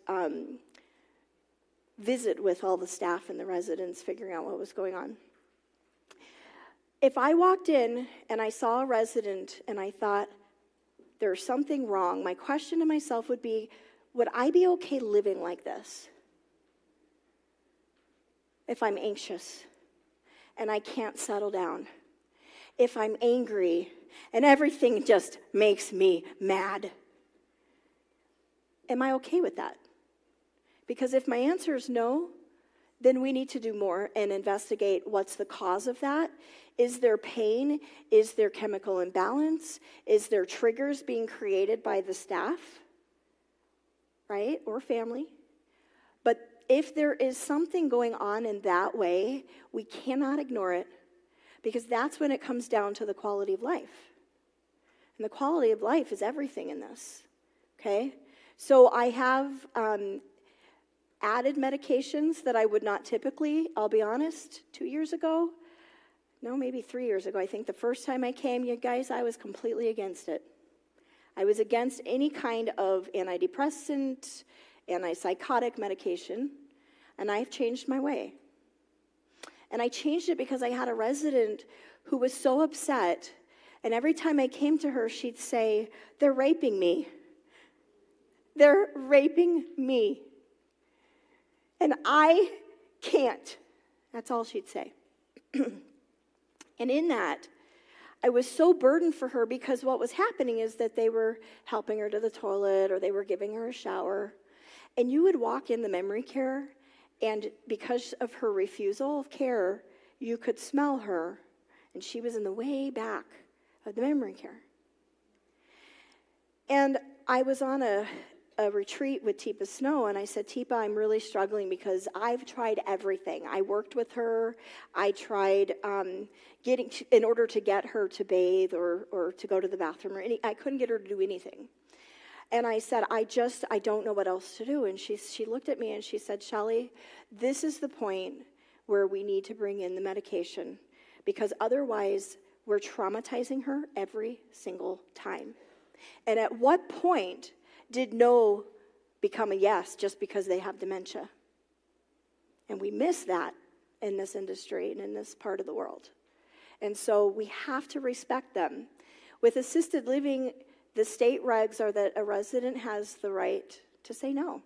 B: visit with all the staff and the residents, figuring out what was going on. If I walked in and I saw a resident and I thought, there's something wrong, my question to myself would be, would I be okay living like this? If I'm anxious and I can't settle down, if I'm angry and everything just makes me mad, am I okay with that? Because if my answer is no, then we need to do more and investigate what's the cause of that. Is there pain? Is there chemical imbalance? Is there triggers being created by the staff, right, or family? But if there is something going on in that way, we cannot ignore it, because that's when it comes down to the quality of life. And the quality of life is everything in this, okay? So I have added medications that I would not typically, I'll be honest, 2 years ago, no, maybe 3 years ago. I think the first time I came, you guys, I was completely against it. I was against any kind of antidepressant, antipsychotic medication, and I've changed my way. And I changed it because I had a resident who was so upset And every time I came to her, she'd say, "They're raping me. They're raping me. And I can't." That's all she'd say. And in that, I was so burdened for her because what was happening is that they were helping her to the toilet or they were giving her a shower. And you would walk in the memory care, and because of her refusal of care, you could smell her, and she was in the way back of the memory care. And I was on a retreat with Teepa Snow, and I said, "Teepa, I'm really struggling because I've tried everything. I worked with her. I tried in order to get her to bathe or to go to the bathroom, I couldn't get her to do anything." And I said, I don't know what else to do. And she looked at me and she said, "Shelley, this is the point where we need to bring in the medication, because otherwise we're traumatizing her every single time." And at what point did no become a yes just because they have dementia? And we miss that in this industry and in this part of the world. And so we have to respect them. With assisted living, the state regs are that a resident has the right to say no.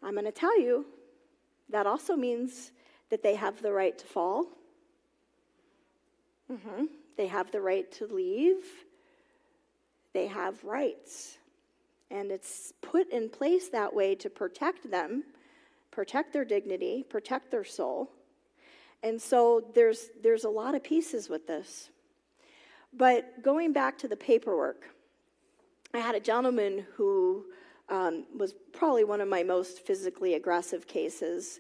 B: I'm going to tell you, that also means that they have the right to fall. They have the right to leave. They have rights. And it's put in place that way to protect them, protect their dignity, protect their soul. And so there's a lot of pieces with this. But going back to the paperwork, I had a gentleman who was probably one of my most physically aggressive cases.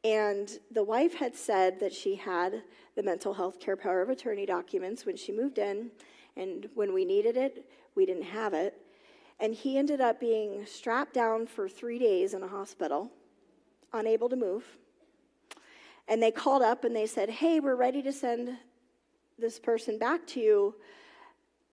B: And the wife had said that she had the mental health care power of attorney documents when she moved in. And when we needed it, we didn't have it. And he ended up being strapped down for 3 days in a hospital, unable to move. And they called up and they said, "Hey, we're ready to send this person back to you,